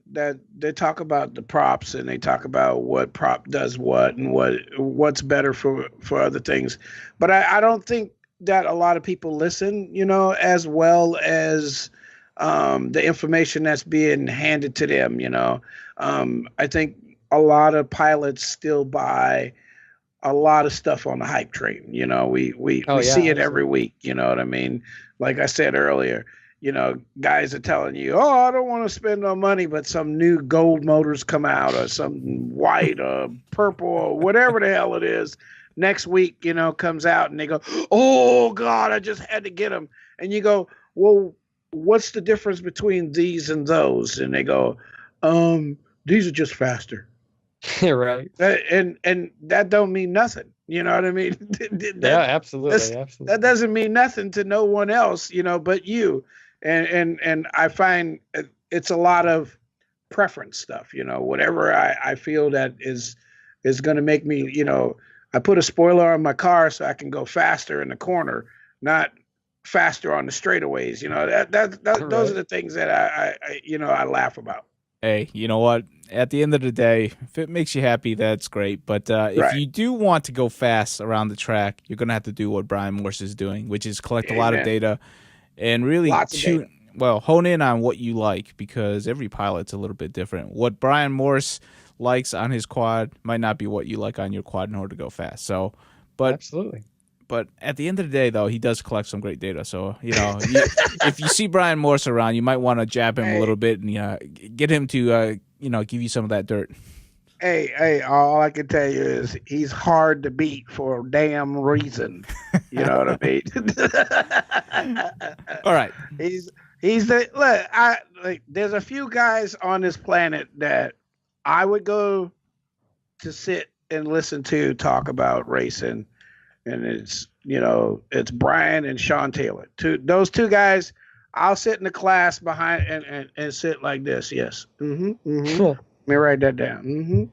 they talk about the props, and they talk about what prop does what and what's better for other things. But I don't think that a lot of people listen, as well as the information that's being handed to them. I think a lot of pilots still buy a lot of stuff on the hype train. We see it every week. You know what I mean? Like I said earlier, guys are telling you, oh, I don't want to spend no money, but some new gold motors come out, or some white or purple or whatever the hell it is. Next week, comes out and they go, oh God, I just had to get them. And you go, well, what's the difference between these and those? And they go, these are just faster. Right. And that don't mean nothing. You know what I mean? Yeah, absolutely. That doesn't mean nothing to no one else, but you. And I find it's a lot of preference stuff, whatever I feel that is going to make me, I put a spoiler on my car so I can go faster in the corner, not faster on the straightaways. Those are the things that I laugh about. Hey, you know what? At the end of the day, if it makes you happy, that's great. But if you do want to go fast around the track, you're going to have to do what Brian Morris is doing, which is collect a lot of data and really hone in on what you like, because every pilot's a little bit different. What Brian Morris likes on his quad might not be what you like on your quad in order to go fast. So, but absolutely. But at the end of the day, though, he does collect some great data. So, if you see Brian Morris around, you might want to jab him a little bit and get him to, give you some of that dirt. Hey, all I can tell you is he's hard to beat for a damn reason. You know what I mean? All right. He's there's a few guys on this planet that I would go to sit and listen to talk about racing, and it's Brian and Sean Taylor. Those two guys, I'll sit in the class behind and sit like this. Yes. Cool. Let me write that down.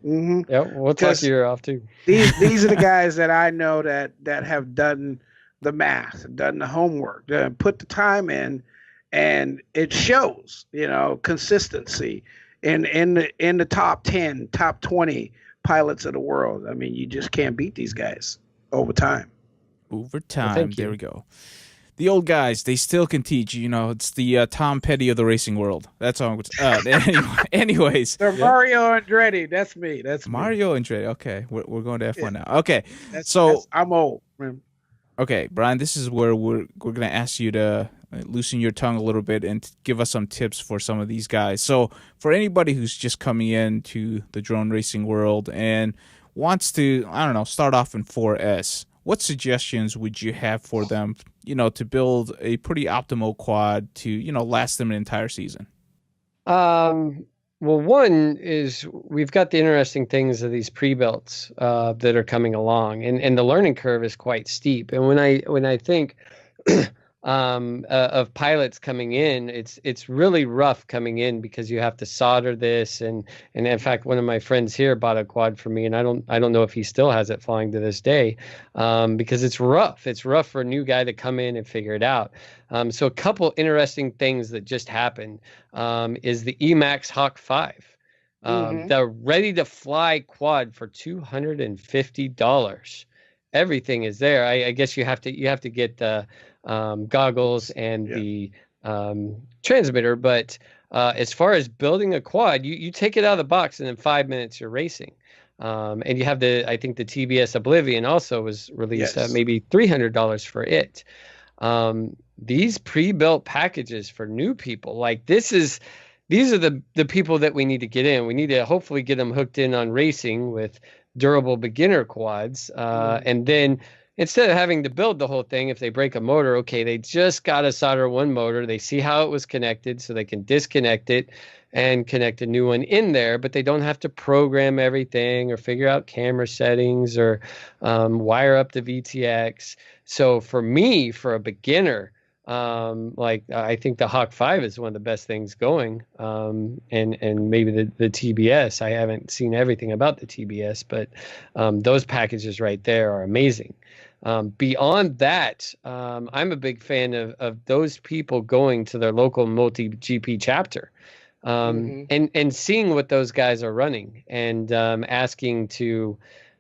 Yeah, we'll talk your ear off too. These are the guys that I know that have done the math, done the homework, put the time in, and it shows. Consistency in the top 10, top 20 pilots of the world. I mean, you just can't beat these guys over time. Over time. Well, there we go. The old guys, they still can teach. It's the Tom Petty of the racing world. That's all. Anyways. They're Mario Andretti. That's me. That's Mario Andretti. Okay, we're going to F1 now. Okay, I'm old. Man. Okay, Brian, this is where we're going to ask you to loosen your tongue a little bit and give us some tips for some of these guys. So for anybody who's just coming into the drone racing world and wants to, start off in 4S, what suggestions would you have for them, to build a pretty optimal quad to, last them an entire season? Well, one is we've got the interesting things of these pre-builts that are coming along, and the learning curve is quite steep. And when I think of pilots coming in, it's really rough coming in because you have to solder this, and in fact, one of my friends here bought a quad for me, and I don't know if he still has it flying to this day, because it's rough. It's rough for a new guy to come in and figure it out. So a couple interesting things that just happened is the Emax Hawk 5, the ready to fly quad for $250. Everything is there. I guess you have to get the goggles and the transmitter, but as far as building a quad, you take it out of the box and in 5 minutes you're racing. And you have I think the TBS Oblivion also was released at maybe $300 for it. These pre-built packages for new people, like these are the people that we need to get in. We need to hopefully get them hooked in on racing with durable beginner quads, and then instead of having to build the whole thing, if they break a motor, okay, they just got to solder one motor. They see how it was connected so they can disconnect it and connect a new one in there, but they don't have to program everything or figure out camera settings or wire up the VTX. So for me, for a beginner, I think the Hawk 5 is one of the best things going, and maybe the TBS. I haven't seen everything about the TBS, but those packages right there are amazing. Beyond that, I'm a big fan of those people going to their local multi-GP chapter, and seeing what those guys are running, and asking to.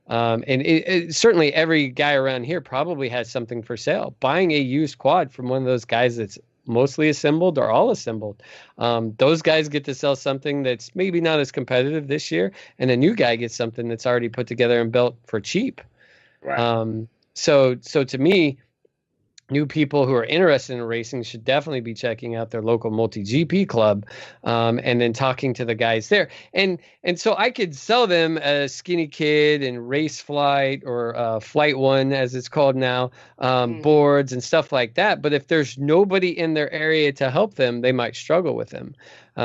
And certainly every guy around here probably has something for sale. Buying a used quad from one of those guys that's mostly assembled or all assembled. Those guys get to sell something that's maybe not as competitive this year, and a new guy gets something that's already put together and built for cheap. Right. So to me, new people who are interested in racing should definitely be checking out their local multi-GP club, and then talking to the guys there. And so I could sell them a Skinny Kid and Race Flight, or Flight One as it's called now, boards and stuff like that. But if there's nobody in their area to help them, they might struggle with them.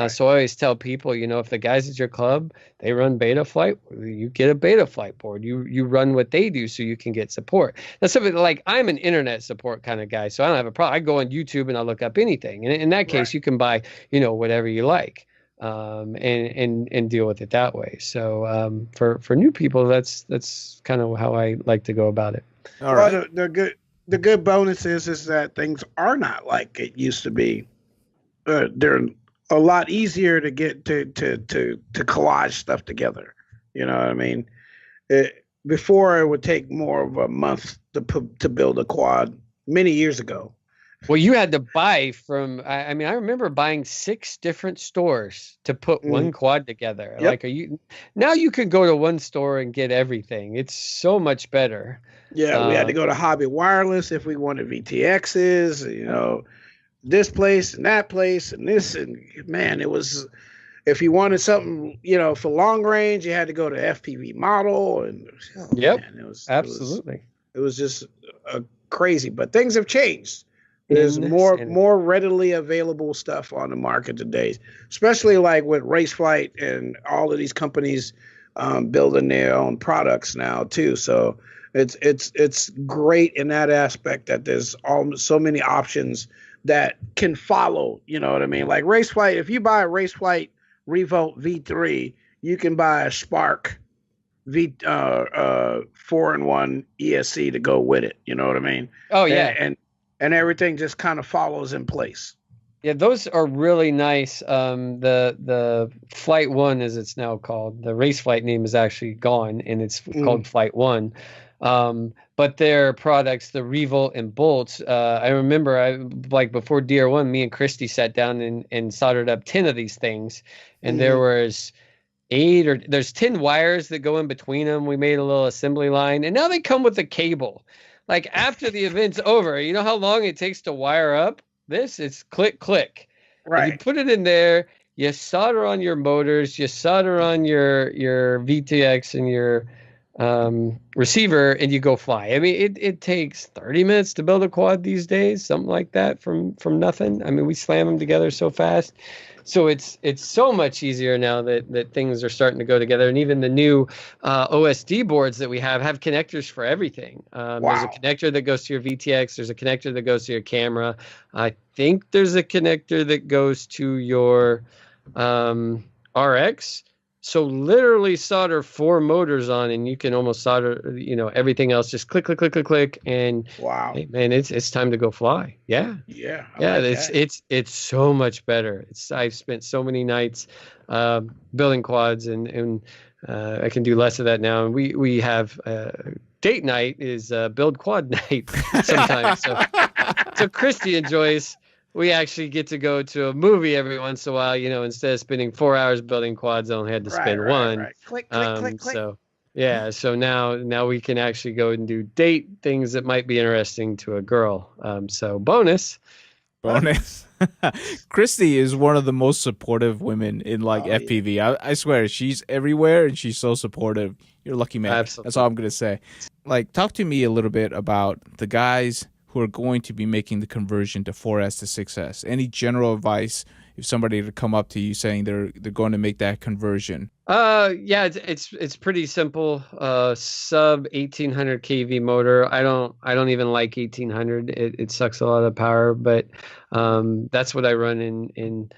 So I always tell people, if the guys at your club, they run Beta Flight, you get a Beta Flight board. You run what they do so you can get support. Now, something like, I'm an internet support kind of guy, so I don't have a problem. I go on YouTube and I look up anything. And in that case, you can buy, whatever you like, and deal with it that way. So for new people, that's kind of how I like to go about it. All right. Well, the good bonus is that things are not like it used to be. They're a lot easier to get to collage stuff together. You know what I mean? Before, it would take more of a month to build a quad many years ago. Well, you had to buy from, I mean, I remember buying 6 different stores to put one quad together. Yep. Now you can go to one store and get everything. It's so much better. Yeah, we had to go to Hobby Wireless if we wanted VTXs, this place and that place and this. And man, it was, if you wanted something, for long range, you had to go to FPV Model. And man, absolutely. It was just crazy, but things have changed. There's more readily available stuff on the market today, especially like with Raceflight and all of these companies building their own products now too. So it's great in that aspect that there's so many options that can follow. You know what I mean? Like Raceflight, if you buy a Raceflight Revo V3, you can buy a Spark 4-in-1 ESC to go with it. You know what I mean? Oh yeah, and everything just kind of follows in place. Yeah, those are really nice. The Flight 1, as it's now called, the Raceflight name is actually gone, and it's called Flight 1. But their products, the Revo and Bolts, I remember before DR1, me and Christy sat down and soldered up 10 of these things, and there's 10 wires that go in between them. We made a little assembly line, and now they come with a cable. Like after the event's over, you know how long it takes to wire up this? It's click, click. Right. And you put it in there, you solder on your motors, you solder on your VTX and your receiver, and you go fly. I mean, it takes 30 minutes to build a quad these days, something like that from nothing. I mean, we slam them together so fast. So it's so much easier now that things are starting to go together. And even the new OSD boards that we have connectors for everything. There's a connector that goes to your VTX. There's a connector that goes to your camera. I think there's a connector that goes to your RX. So literally solder 4 motors on, and you can almost solder, everything else. Just click, click, click, click, click, and hey, man, it's time to go fly. Yeah, yeah. It's so much better. I've spent so many nights building quads, and I can do less of that now. And we have date night is build quad night sometimes. So Christy enjoys. We actually get to go to a movie every once in a while, instead of spending 4 hours building quads, I only had to spend one. Right. Click, click, click. So now we can actually go and do date things that might be interesting to a girl. So bonus. Christy is one of the most supportive women in FPV. Yeah. I swear, she's everywhere and she's so supportive. You're a lucky man. Absolutely. That's all I'm going to say. Talk to me a little bit about the guys who are going to be making the conversion to 4S to 6S. Any general advice if somebody to come up to you saying they're going to make that conversion? Yeah, it's pretty simple. Sub 1800 kV motor. I don't even like 1800. It sucks a lot of power, but that's what I run in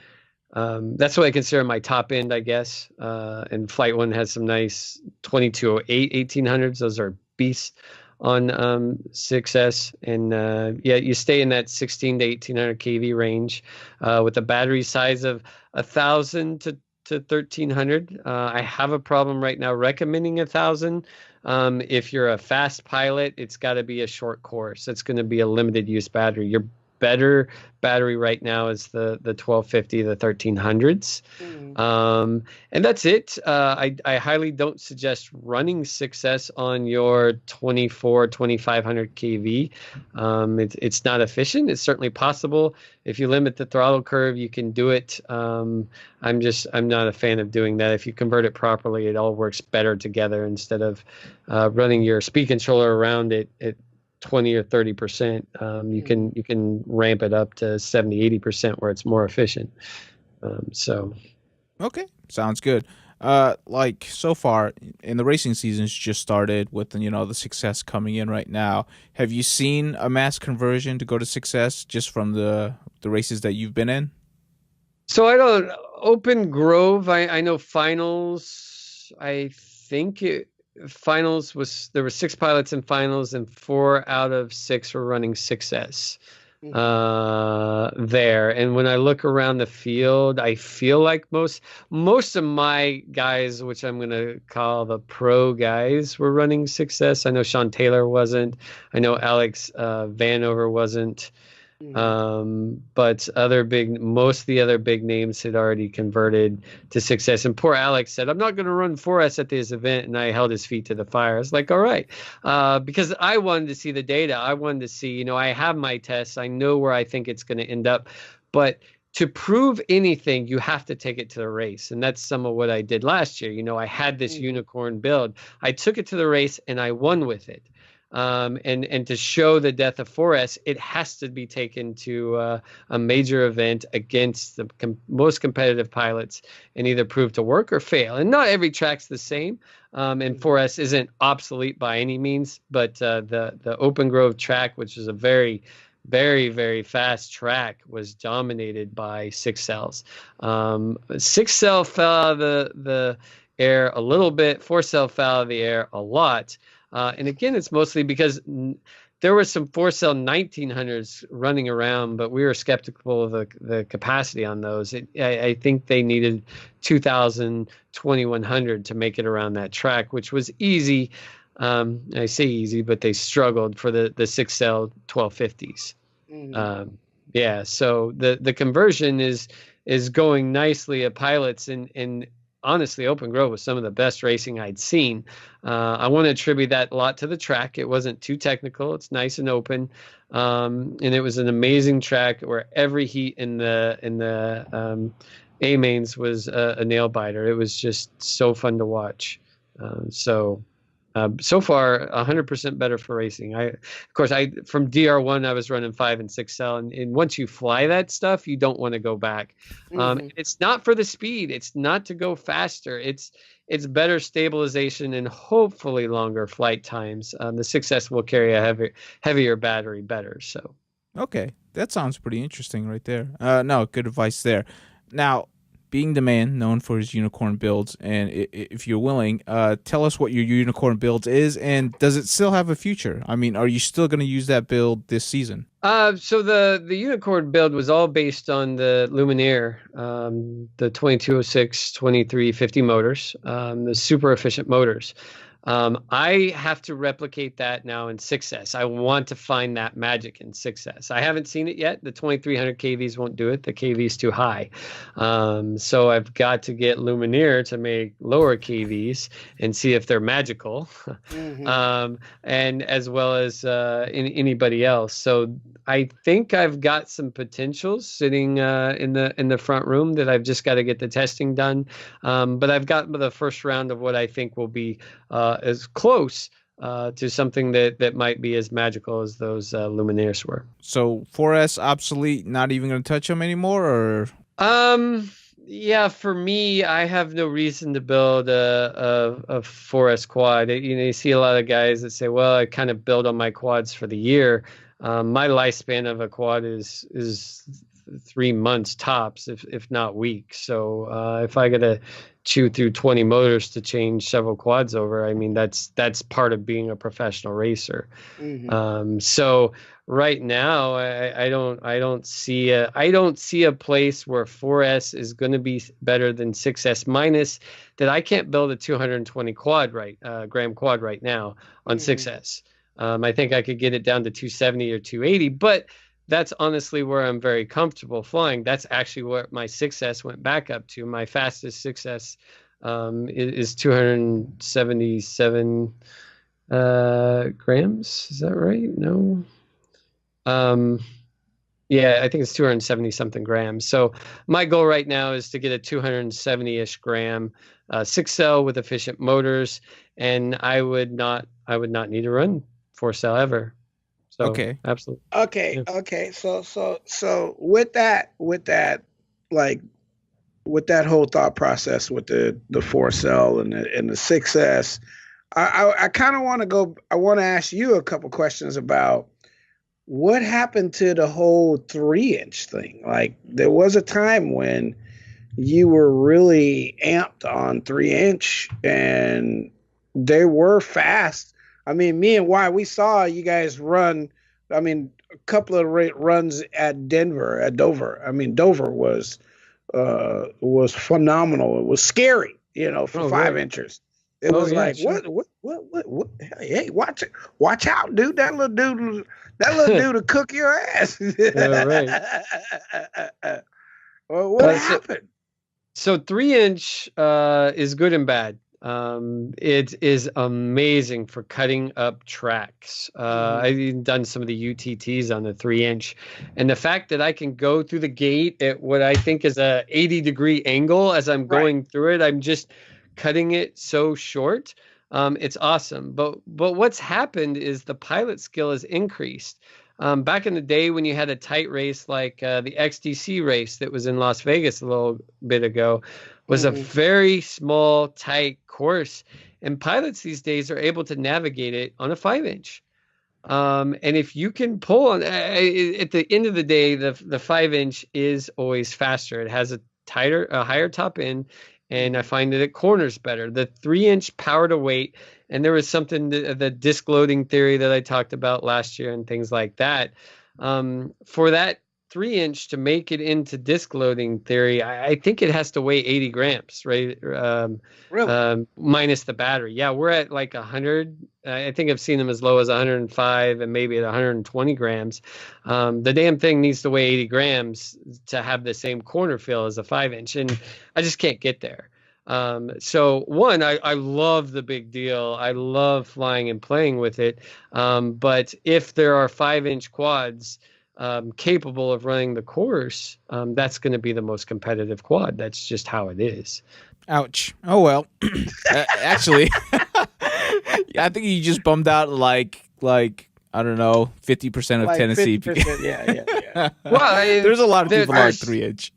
that's what I consider my top end, I guess. And Flight 1 has some nice 2208 1800s. Those are beasts on 6S, and you stay in that 16 to 1800 kV range with a battery size of 1,000 to 1,300. I have a problem right now recommending 1,000. If you're a fast pilot, it's got to be a short course. It's going to be a limited use battery. Your better battery right now is the 1250, the 1300s. And that's it. I highly don't suggest running 6S on your 2500 kV. It's not efficient. It's certainly possible. If you limit the throttle curve, you can do it. I'm not a fan of doing that. If you convert it properly, it all works better together instead of running your speed controller around it at 20 or 30%. You can ramp it up to 70, 80% where it's more efficient. Okay, sounds good. So far in the racing season's just started with the success coming in right now. Have you seen a mass conversion to go to 6S just from the races that you've been in? So I don't Open Grove. I know finals. I think finals there were 6 pilots in finals, and 4 out of 6 were running 6S there. And when I look around the field, I feel like most of my guys, which I'm going to call the pro guys, were running 6S. I know Sean Taylor wasn't. I know Alex Vanover wasn't. But most of the other big names had already converted to 6S. And poor Alex said, I'm not going to run 4S at this event. And I held his feet to the fire. I was like, all right. Because I wanted to see the data. I wanted to see, I have my tests. I know where I think it's going to end up. But to prove anything, you have to take it to the race. And that's some of what I did last year. I had this unicorn build. I took it to the race and I won with it. And to show the death of 4S, it has to be taken to a major event against the most competitive pilots and either prove to work or fail. And not every track's the same. And 4S isn't obsolete by any means, but the Open Grove track, which is a very, very, very fast track, was dominated by 6Ls. 6L fell out of the air a little bit, 4L fell out of the air a lot. And again, it's mostly because there were some 4L 1900s running around, but we were skeptical of the capacity on those. I think they needed 2000, 2100 to make it around that track, which was easy. I say easy, but they struggled for the 6L 1250s. So the conversion is going nicely at pilots, and honestly, Open Grove was some of the best racing I'd seen. I want to attribute that a lot to the track. It wasn't too technical. It's nice and open. And it was an amazing track where every heat in the A mains was a nail biter. It was just so fun to watch. So far, 100% better for racing. From DR1, I was running 5 and 6L, and once you fly that stuff, you don't want to go back. It's not for the speed. It's not to go faster. It's better stabilization and hopefully longer flight times. The 6S will carry a heavier battery better. So, okay, that sounds pretty interesting right there. No, good advice there. Now, being the man known for his unicorn builds, and if you're willing, tell us what your unicorn build is, and does it still have a future? I mean, are you still going to use that build this season? So the unicorn build was all based on the Luminaire, the 2206, 2350 motors, the super efficient motors. I have to replicate that now in 6S. I want to find that magic in 6S. I haven't seen it yet. The 2300 KVs won't do it. The KV is too high. So I've got to get Luminaire to make lower KVs and see if they're magical, and as well as anybody else. So I think I've got some potentials sitting in the front room that I've just got to get the testing done. But I've got the first round of what I think will be as close to something that might be as magical as those Luminaires were. So 4S obsolete, not even going to touch them anymore, or? Yeah, for me, I have no reason to build a 4S quad. You see a lot of guys that say, well, I kind of build on my quads for the year. My lifespan of a quad is 3 months tops, if not weeks. So if I got to chew through 20 motors to change several quads over, I mean, that's part of being a professional racer. So right now, I don't see a place where 4S is going to be better than 6S minus that I can't build a 220 gram quad right now on 6S. I think I could get it down to 270 or 280, but that's honestly where I'm very comfortable flying. That's actually what my 6S went back up to. My fastest 6S is 277 grams. Is that right? No. Yeah, I think it's 270 something grams. So my goal right now is to get a 270-ish gram 6L with efficient motors, and I would not need to run 4L ever. So, okay. Absolutely. Okay. Yeah. Okay. So with that whole thought process with the 4L and the 6S, I kind of want to I want to ask you a couple questions about what happened to the whole 3-inch thing. Like, there was a time when you were really amped on 3-inch, and they were fast. I mean, me and we saw you guys run, I mean, a couple of runs at Dover. I mean, Dover was phenomenal. It was scary, for 5 inches. It was yeah, like, sure. what? Hey, watch out, dude. That little dude will cook your ass. Right. Well, what happened? So 3-inch is good and bad. It is amazing for cutting up tracks. I've even done some of the UTTs on the 3-inch, and the fact that I can go through the gate at what I think is a 80-degree angle as I'm going through it, I'm just cutting it so short. It's awesome. But what's happened is the pilot skill has increased. Back in the day when you had a tight race like the XDC race that was in Las Vegas a little bit ago, was a very small, tight course. And pilots these days are able to navigate it on a 5-inch. And if you can pull on, at the end of the day, the 5-inch is always faster. It has a higher top end, and I find that it corners better. The 3-inch power to weight, and there was something, the disc loading theory that I talked about last year and things like that. For that 3-inch to make it into disc loading theory, I think it has to weigh 80 grams, right? Really? Minus the battery. Yeah, we're at like 100. I think I've seen them as low as 105 and maybe at 120 grams. The damn thing needs to weigh 80 grams to have the same corner feel as a 5-inch, and I just can't get there. So one, I love the big deal. I love flying and playing with it. But if there are 5-inch quads capable of running the course, that's going to be the most competitive quad. That's just how it is. Ouch. Oh, well, actually, I think you just bummed out like, I don't know, 50% of Like Tennessee. 50%, yeah. Well, there's a lot of people like 3-inch.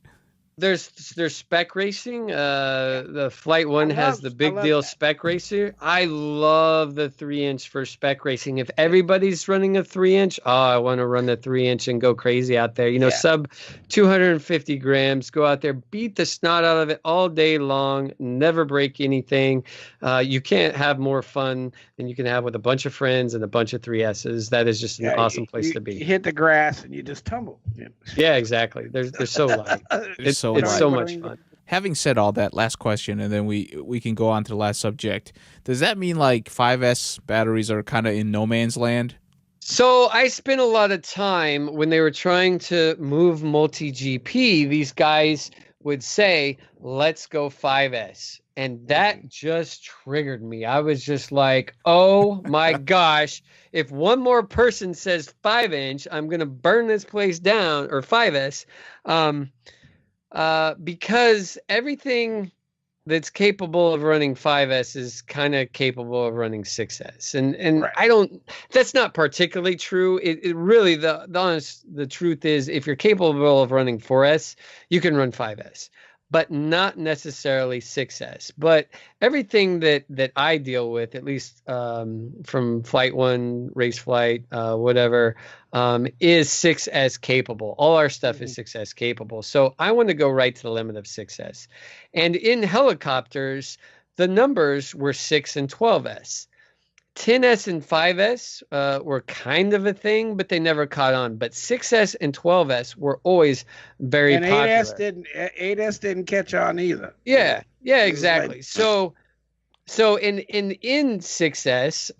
There's spec racing. The Flight One has the big deal spec racer. I love the 3-inch for spec racing. If everybody's running a 3-inch, I want to run the 3-inch and go crazy out there. You know, sub 250 grams. Go out there, beat the snot out of it all day long. Never break anything. You can't have more fun than you can have with a bunch of friends and a bunch of 3S's. That is just an awesome place to be. You hit the grass and you just tumble. Yeah, exactly. They're so light. It's so much fun. Having said all that, last question, and then we can go on to the last subject. Does that mean like 5S batteries are kind of in no man's land? So I spent a lot of time when they were trying to move multi-GP, these guys would say, let's go 5S. And that just triggered me. I was just like, oh my gosh, if one more person says 5-inch, I'm going to burn this place down, or 5S. Because everything that's capable of running 5S is kind of capable of running 6S. And that's not particularly true. It really, the truth is, if you're capable of running 4S, you can run 5S, but not necessarily 6S. But everything that I deal with, at least from Flight One, Race Flight, whatever, is 6S capable. All our stuff is 6S capable. So I want to go right to the limit of 6S. And in helicopters, the numbers were 6 and 12S. 10S and 5S were kind of a thing, but they never caught on. But 6S and 12S were always very popular. And 8S didn't catch on either. Yeah, exactly. Like, so in 6S,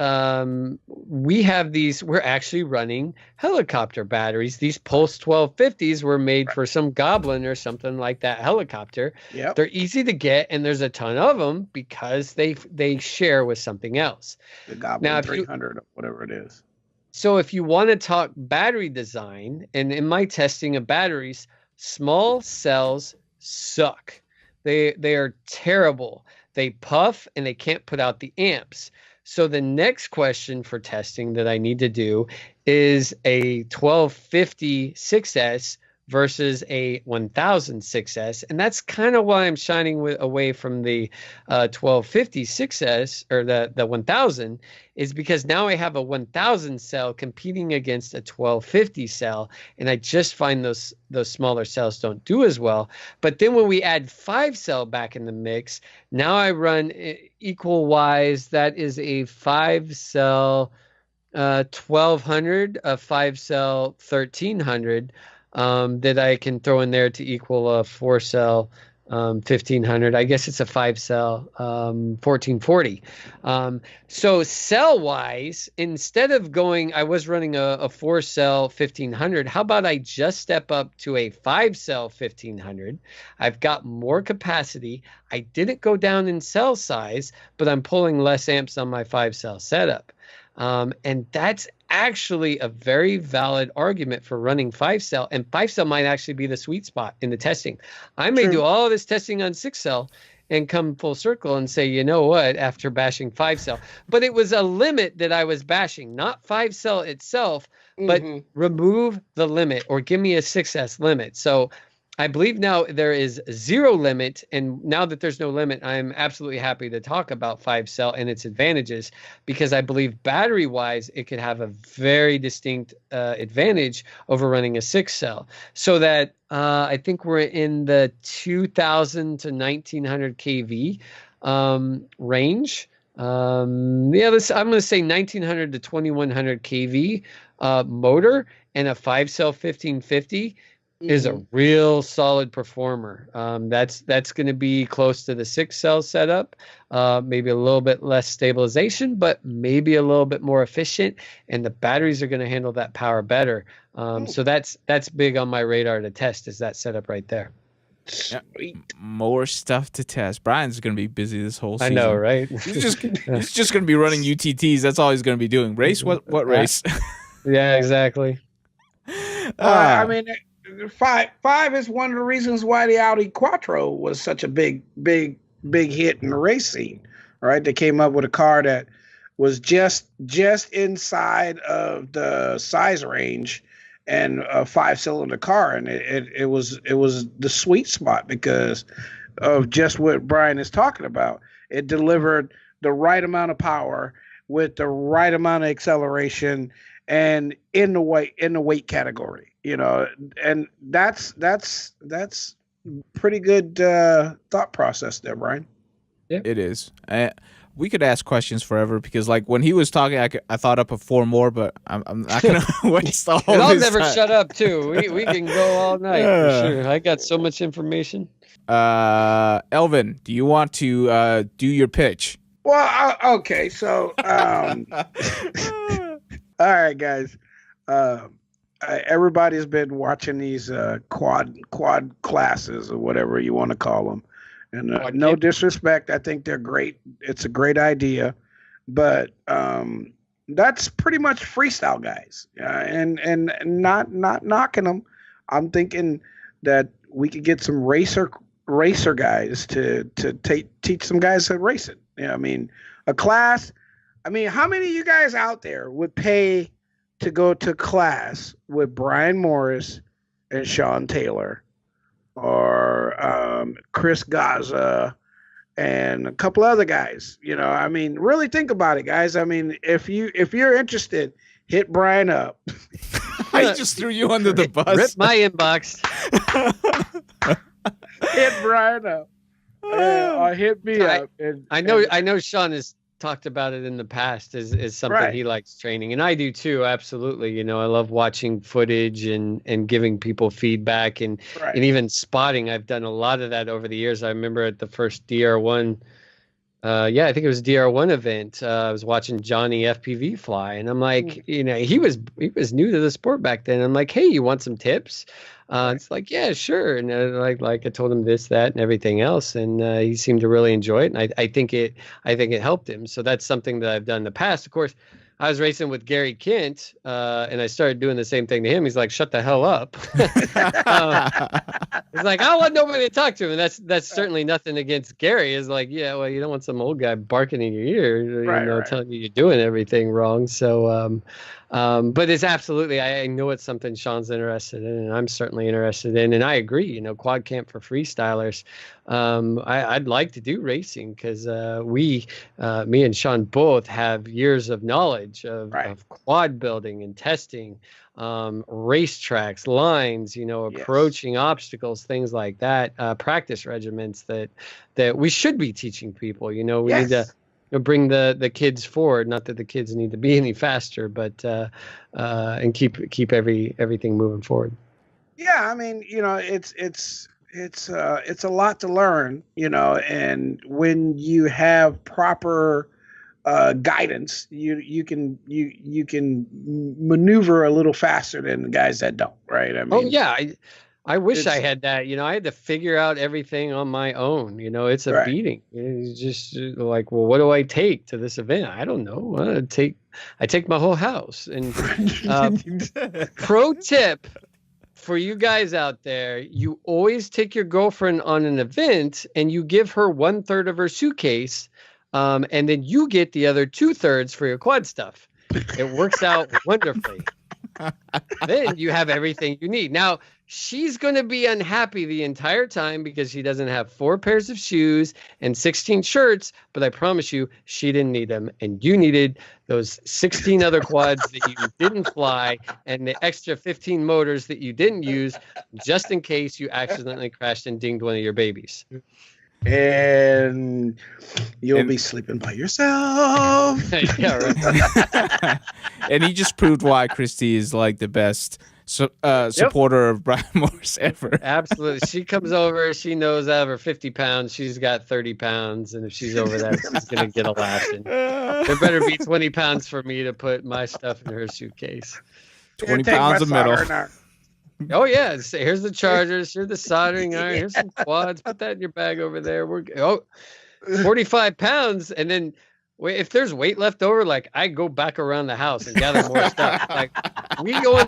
we have these. We're actually running helicopter batteries. These Pulse 1250s were made for some Goblin or something like that helicopter. Yep. They're easy to get, and there's a ton of them because they share with something else. The Goblin 300, whatever it is. So if you want to talk battery design, and in my testing of batteries, small cells suck. They are terrible. They puff and they can't put out the amps. So the next question for testing that I need to do is a 1250 6S versus a 1000 6S. And that's kind of why I'm shining away from the 1250 6S or the 1000, is because now I have a 1000 cell competing against a 1250 cell. And I just find those smaller cells don't do as well. But then when we add 5-cell back in the mix, now I run equal wise. That is a 5-cell 1200, a 5-cell 1300. That I can throw in there to equal a 4-cell 1500. I guess it's a 5-cell 1440. So cell wise, instead of going, I was running a 4-cell 1500. How about I just step up to a 5-cell 1500? I've got more capacity. I didn't go down in cell size, but I'm pulling less amps on my 5-cell setup. And that's actually a very valid argument for running 5-cell, and 5-cell might actually be the sweet spot in the testing. I may do all this testing on 6-cell and come full circle and say, you know what, after bashing 5-cell, but it was a limit that I was bashing, not 5-cell itself, but remove the limit or give me a 6S limit. So I believe now there is 0 limit, and now that there's no limit, I'm absolutely happy to talk about 5-cell and its advantages, because I believe battery-wise, it could have a very distinct advantage over running a 6-cell. So that I think we're in the 2,000 to 1,900 kV range. I'm going to say 1,900 to 2,100 kV motor, and a 5-cell 1550 is a real solid performer. That's going to be close to the 6-cell setup, maybe a little bit less stabilization, but maybe a little bit more efficient, and the batteries are going to handle that power better. So that's big on my radar to test, is that setup right there. Sweet. More stuff to test. Brian's going to be busy this whole season. I know, right? He's just going to be running UTTs. That's all he's going to be doing. Race? What race? Yeah, exactly. I mean, five is one of the reasons why the Audi Quattro was such a big hit in the race scene. Right? They came up with a car that was just inside of the size range and a 5-cylinder car, and it was the sweet spot because of just what Brian is talking about. It delivered the right amount of power with the right amount of acceleration and in the weight category, you know, and that's pretty good thought process there, Brian. Yeah. It is. We could ask questions forever because, like, when he was talking, I thought up of 4 more, but I'm not gonna waste all. And I'll never shut up too. We can go all night for sure. I got so much information. Elvin, do you want to do your pitch? Well, okay, so all right, guys. Everybody's been watching these quad classes or whatever you want to call them. And no disrespect, I think they're great. It's a great idea, but that's pretty much freestyle guys, and not knocking them. I'm thinking that we could get some racer guys to teach some guys to race it. I mean, a class. I mean, how many of you guys out there would pay to go to class with Brian Morris and Sean Taylor? Or Chris Gaza and a couple other guys, you know? I mean, really think about it, guys. I mean, if you're interested, hit Brian up. I just threw you under the bus. Rip my inbox. Hit Brian up. Or hit me up. I know Sean has talked about it in the past is something he likes training, and I do too, absolutely. You know, I love watching footage and giving people feedback and even spotting. I've done a lot of that over the years. I remember at the first DR1 I think it was a DR1 event, I was watching Johnny FPV fly, and I'm like, you know, he was new to the sport back then. I'm like, hey, you want some tips? It's like, yeah, sure. And like I told him this, that, and everything else, and he seemed to really enjoy it. And I think it helped him. So that's something that I've done in the past. Of course, I was racing with Gary Kent, and I started doing the same thing to him. He's like, shut the hell up. He's like, I don't want nobody to talk to him. And that's certainly nothing against Gary. It's like, yeah, well, you don't want some old guy barking in your ear, telling you you're doing everything wrong. So, but it's absolutely, I know it's something Sean's interested in, and I'm certainly interested in. And I agree, you know, quad camp for freestylers. I'd like to do racing because me and Sean both have years of knowledge of quad building and testing, racetracks, lines, you know, approaching obstacles, things like that, practice regiments that we should be teaching people. You know, we need to bring the kids forward. Not that the kids need to be any faster, but and keep everything moving forward. Yeah, I mean, you know, it's it's a lot to learn, and when you have proper guidance, you can maneuver a little faster than the guys that don't, right? I mean, Oh yeah, I wish I had that. I had to figure out everything on my own. It's a right. beating. It's just like, well, what do I take to this event? I don't know. I take my whole house. And pro tip for you guys out there, you always take your girlfriend on an event and you give her 1/3 of her suitcase, and then you get the other 2/3 for your quad stuff. It works out wonderfully. Then you have everything you need. Now, she's going to be unhappy the entire time because she doesn't have 4 pairs of shoes and 16 shirts, but I promise you, she didn't need them. And you needed those 16 other quads that you didn't fly and the extra 15 motors that you didn't use just in case you accidentally crashed and dinged one of your babies. And you'll be sleeping by yourself. Yeah, right. And he just proved why Christy is like the best supporter of Brian Morris ever. Absolutely. She comes over. She knows out of her 50 pounds, she's got 30 pounds. And if she's over that, she's going to get a lashing. There better be 20 pounds for me to put my stuff in her suitcase. 20 pounds of metal. Oh, yeah. Here's the chargers. Here's the soldering iron. Here's some quads. Put that in your bag over there. 45 pounds. And then if there's weight left over, like I go back around the house and gather more stuff. Like we go in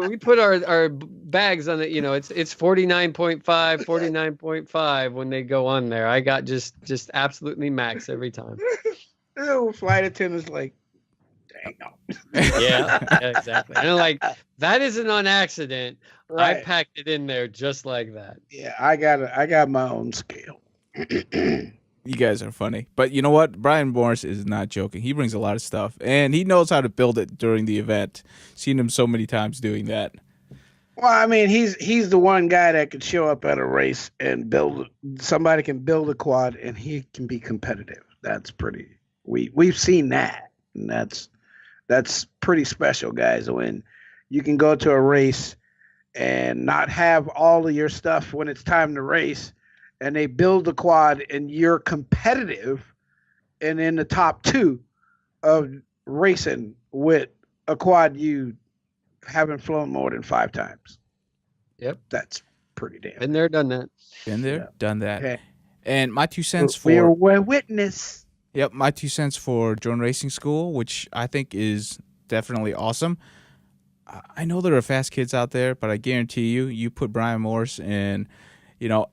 we put our bags on the, it's 49.5, 49.5 when they go on there. I got just absolutely max every time. Oh, flight attendants like, dang no. Yeah, exactly. And I'm like, that isn't on accident. Right. I packed it in there just like that. Yeah, I got my own scale. You guys are funny. But you know what? Brian Morris is not joking. He brings a lot of stuff, and he knows how to build it during the event. Seen him so many times doing that. Well, I mean, he's the one guy that could show up at a race and somebody can build a quad, and he can be competitive. That's pretty. We've seen that, and that's pretty special, guys. When you can go to a race and not have all of your stuff when it's time to race, and they build the quad and you're competitive and in the top 2 of racing with a quad you haven't flown more than 5 times. Yep. That's pretty damn. Been there, done that. Been there, done that. Okay. And my 2 cents we're witness. Yep, my 2 cents for Drone Racing School, which I think is definitely awesome. I know there are fast kids out there, but I guarantee you put Brian Morris and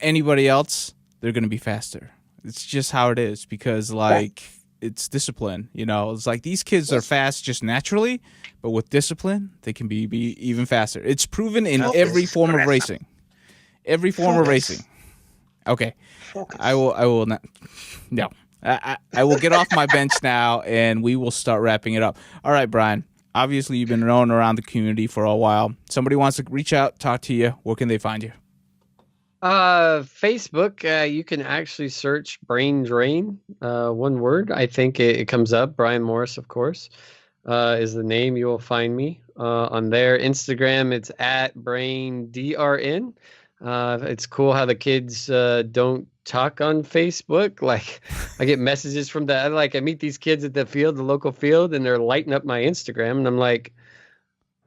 anybody else, they're going to be faster. It's just how it is because, it's discipline. It's like these kids are fast just naturally, but with discipline, they can be even faster. It's proven in every form of racing. Every form of racing. Okay. I will not. No. I will get off my bench now, and we will start wrapping it up. All right, Brian. Obviously, you've been known around the community for a while. Somebody wants to reach out, talk to you. Where can they find you? Facebook, you can actually search BrainDrain, one word. I think it comes up. Brian Morris, of course, is the name. You will find me on there. Instagram, it's at BrainDRN. It's cool how the kids don't talk on Facebook. Like I get messages from I meet these kids at the local field, and they're lighting up my Instagram, and I'm like,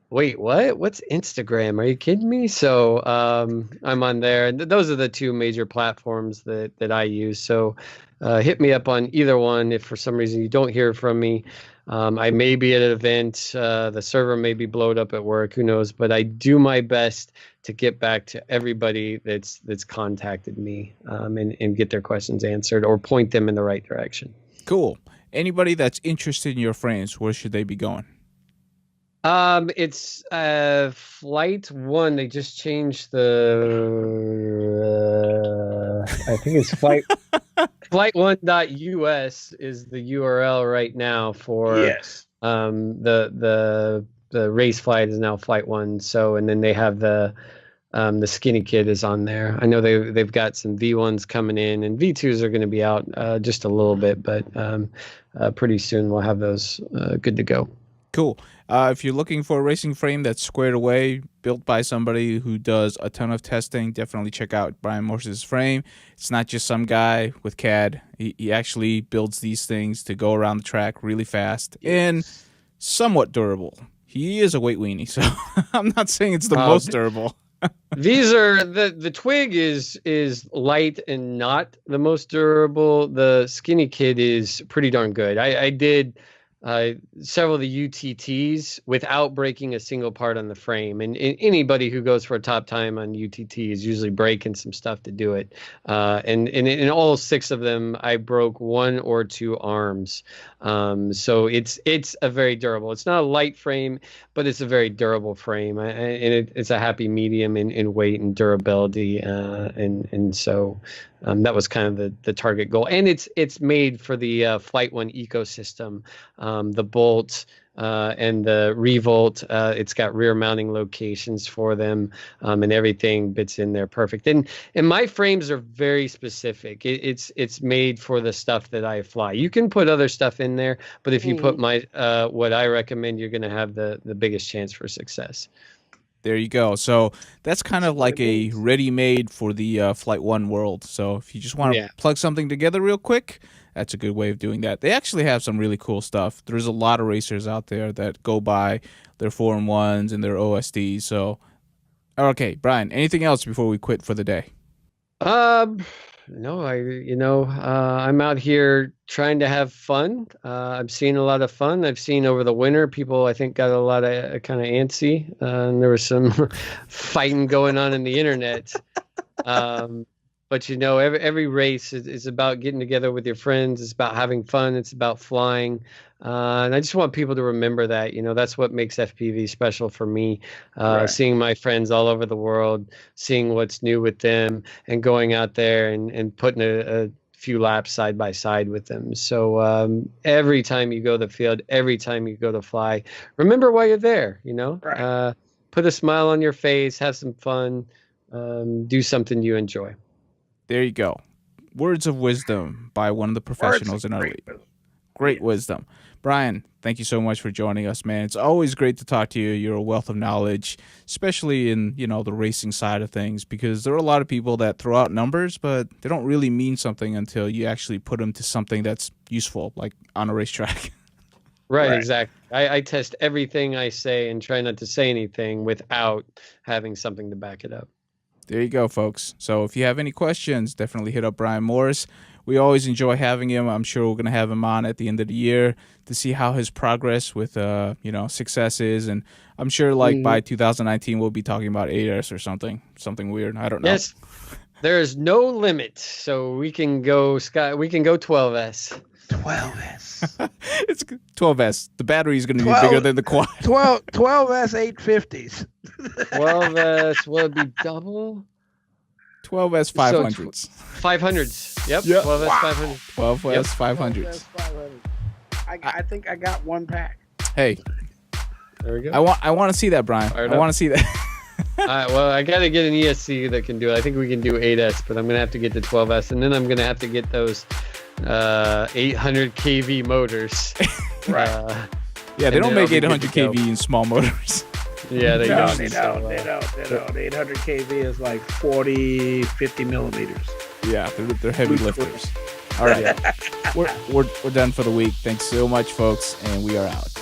wait, what? What's Instagram? Are you kidding me? So I'm on there. And those are the 2 major platforms that I use. So hit me up on either one if for some reason you don't hear from me. I may be at an event. The server may be blowed up at work. Who knows? But I do my best to get back to everybody that's contacted me and get their questions answered or point them in the right direction. Cool. Anybody that's interested in your frames, where should they be going? It's Flight 1. They just changed the I think it's flight1.us is the URL right now for yes. The race flight is now Flight 1. So and then they have the skinny kid is on there. I know they've got some V1s coming in, and V2s are going to be out just a little bit, but pretty soon we'll have those good to go. Cool. If you're looking for a racing frame that's squared away, built by somebody who does a ton of testing, definitely check out Brian Morris's frame. It's not just some guy with CAD. He actually builds these things to go around the track really fast and somewhat durable. He is a weight weenie, so I'm not saying it's the most durable. These are the twig is light and not the most durable. The skinny kid is pretty darn good. I did several of the UTTs without breaking a single part on the frame. And anybody who goes for a top time on UTT is usually breaking some stuff to do it. And in all 6 of them, I broke 1 or 2 arms. So it's a very durable. It's not a light frame, but it's a very durable frame. And it's a happy medium in weight and durability. And so that was kind of the target goal. And it's made for the Flight One ecosystem. The bolts and the revolt, it's got rear mounting locations for them, and everything fits in there perfect. And my frames are very specific. It's made for the stuff that I fly. You can put other stuff in there, but if you put my what I recommend, you're going to have the biggest chance for success. There you go. So that's kind of like a ready-made for the Flight One world. So if you just want to plug something together real quick, that's a good way of doing that. They actually have some really cool stuff. There's a lot of racers out there that go by their 4-in-1s and their OSDs. So, okay, Brian, anything else before we quit for the day? No, I'm out here trying to have fun. I've seen a lot of fun. I've seen over the winter, people, I think, got a lot of kind of antsy, and there was some fighting going on in the internet. But every race is about getting together with your friends. It's about having fun. It's about flying. And I just want people to remember that, that's what makes FPV special for me. Seeing my friends all over the world, seeing what's new with them, and going out there and putting a few laps side by side with them. So every time you go to the field, every time you go to fly, remember why you're there, put a smile on your face, have some fun, do something you enjoy. There you go. Words of wisdom by one of the professionals in our league. Great wisdom. Brian, thank you so much for joining us, man. It's always great to talk to you. You're a wealth of knowledge, especially in, the racing side of things, because there are a lot of people that throw out numbers, but they don't really mean something until you actually put them to something that's useful, like on a racetrack. Right, exactly. I test everything I say and try not to say anything without having something to back it up. There you go, folks. So if you have any questions, definitely hit up Brian Morris. We always enjoy having him. I'm sure we're going to have him on at the end of the year to see how his progress with, success is. And I'm sure, by 2019, we'll be talking about 8S or something weird. I don't know. Yes, there's no limit. So we can go 12S. 12S. It's 12S. The battery is going to be bigger than the quad. 12S 850s. 12S will be double. 12S 500s. 500s. Yep. 12S 500. 12S 500s. I think I got one pack. Hey. There we go. I want to see that, Brian. I want to see that. All right, well, I got to get an ESC that can do it. I think we can do 8S, but I'm going to have to get the 12S, and then I'm going to have to get those 800 kV motors. Yeah, they don't make 800 kV in small motors. Yeah, they don't. They don't. 800 kV is like 40, 50 millimeters. Yeah, they're heavy lifters. All right, we're done for the week. Thanks so much, folks, and we are out.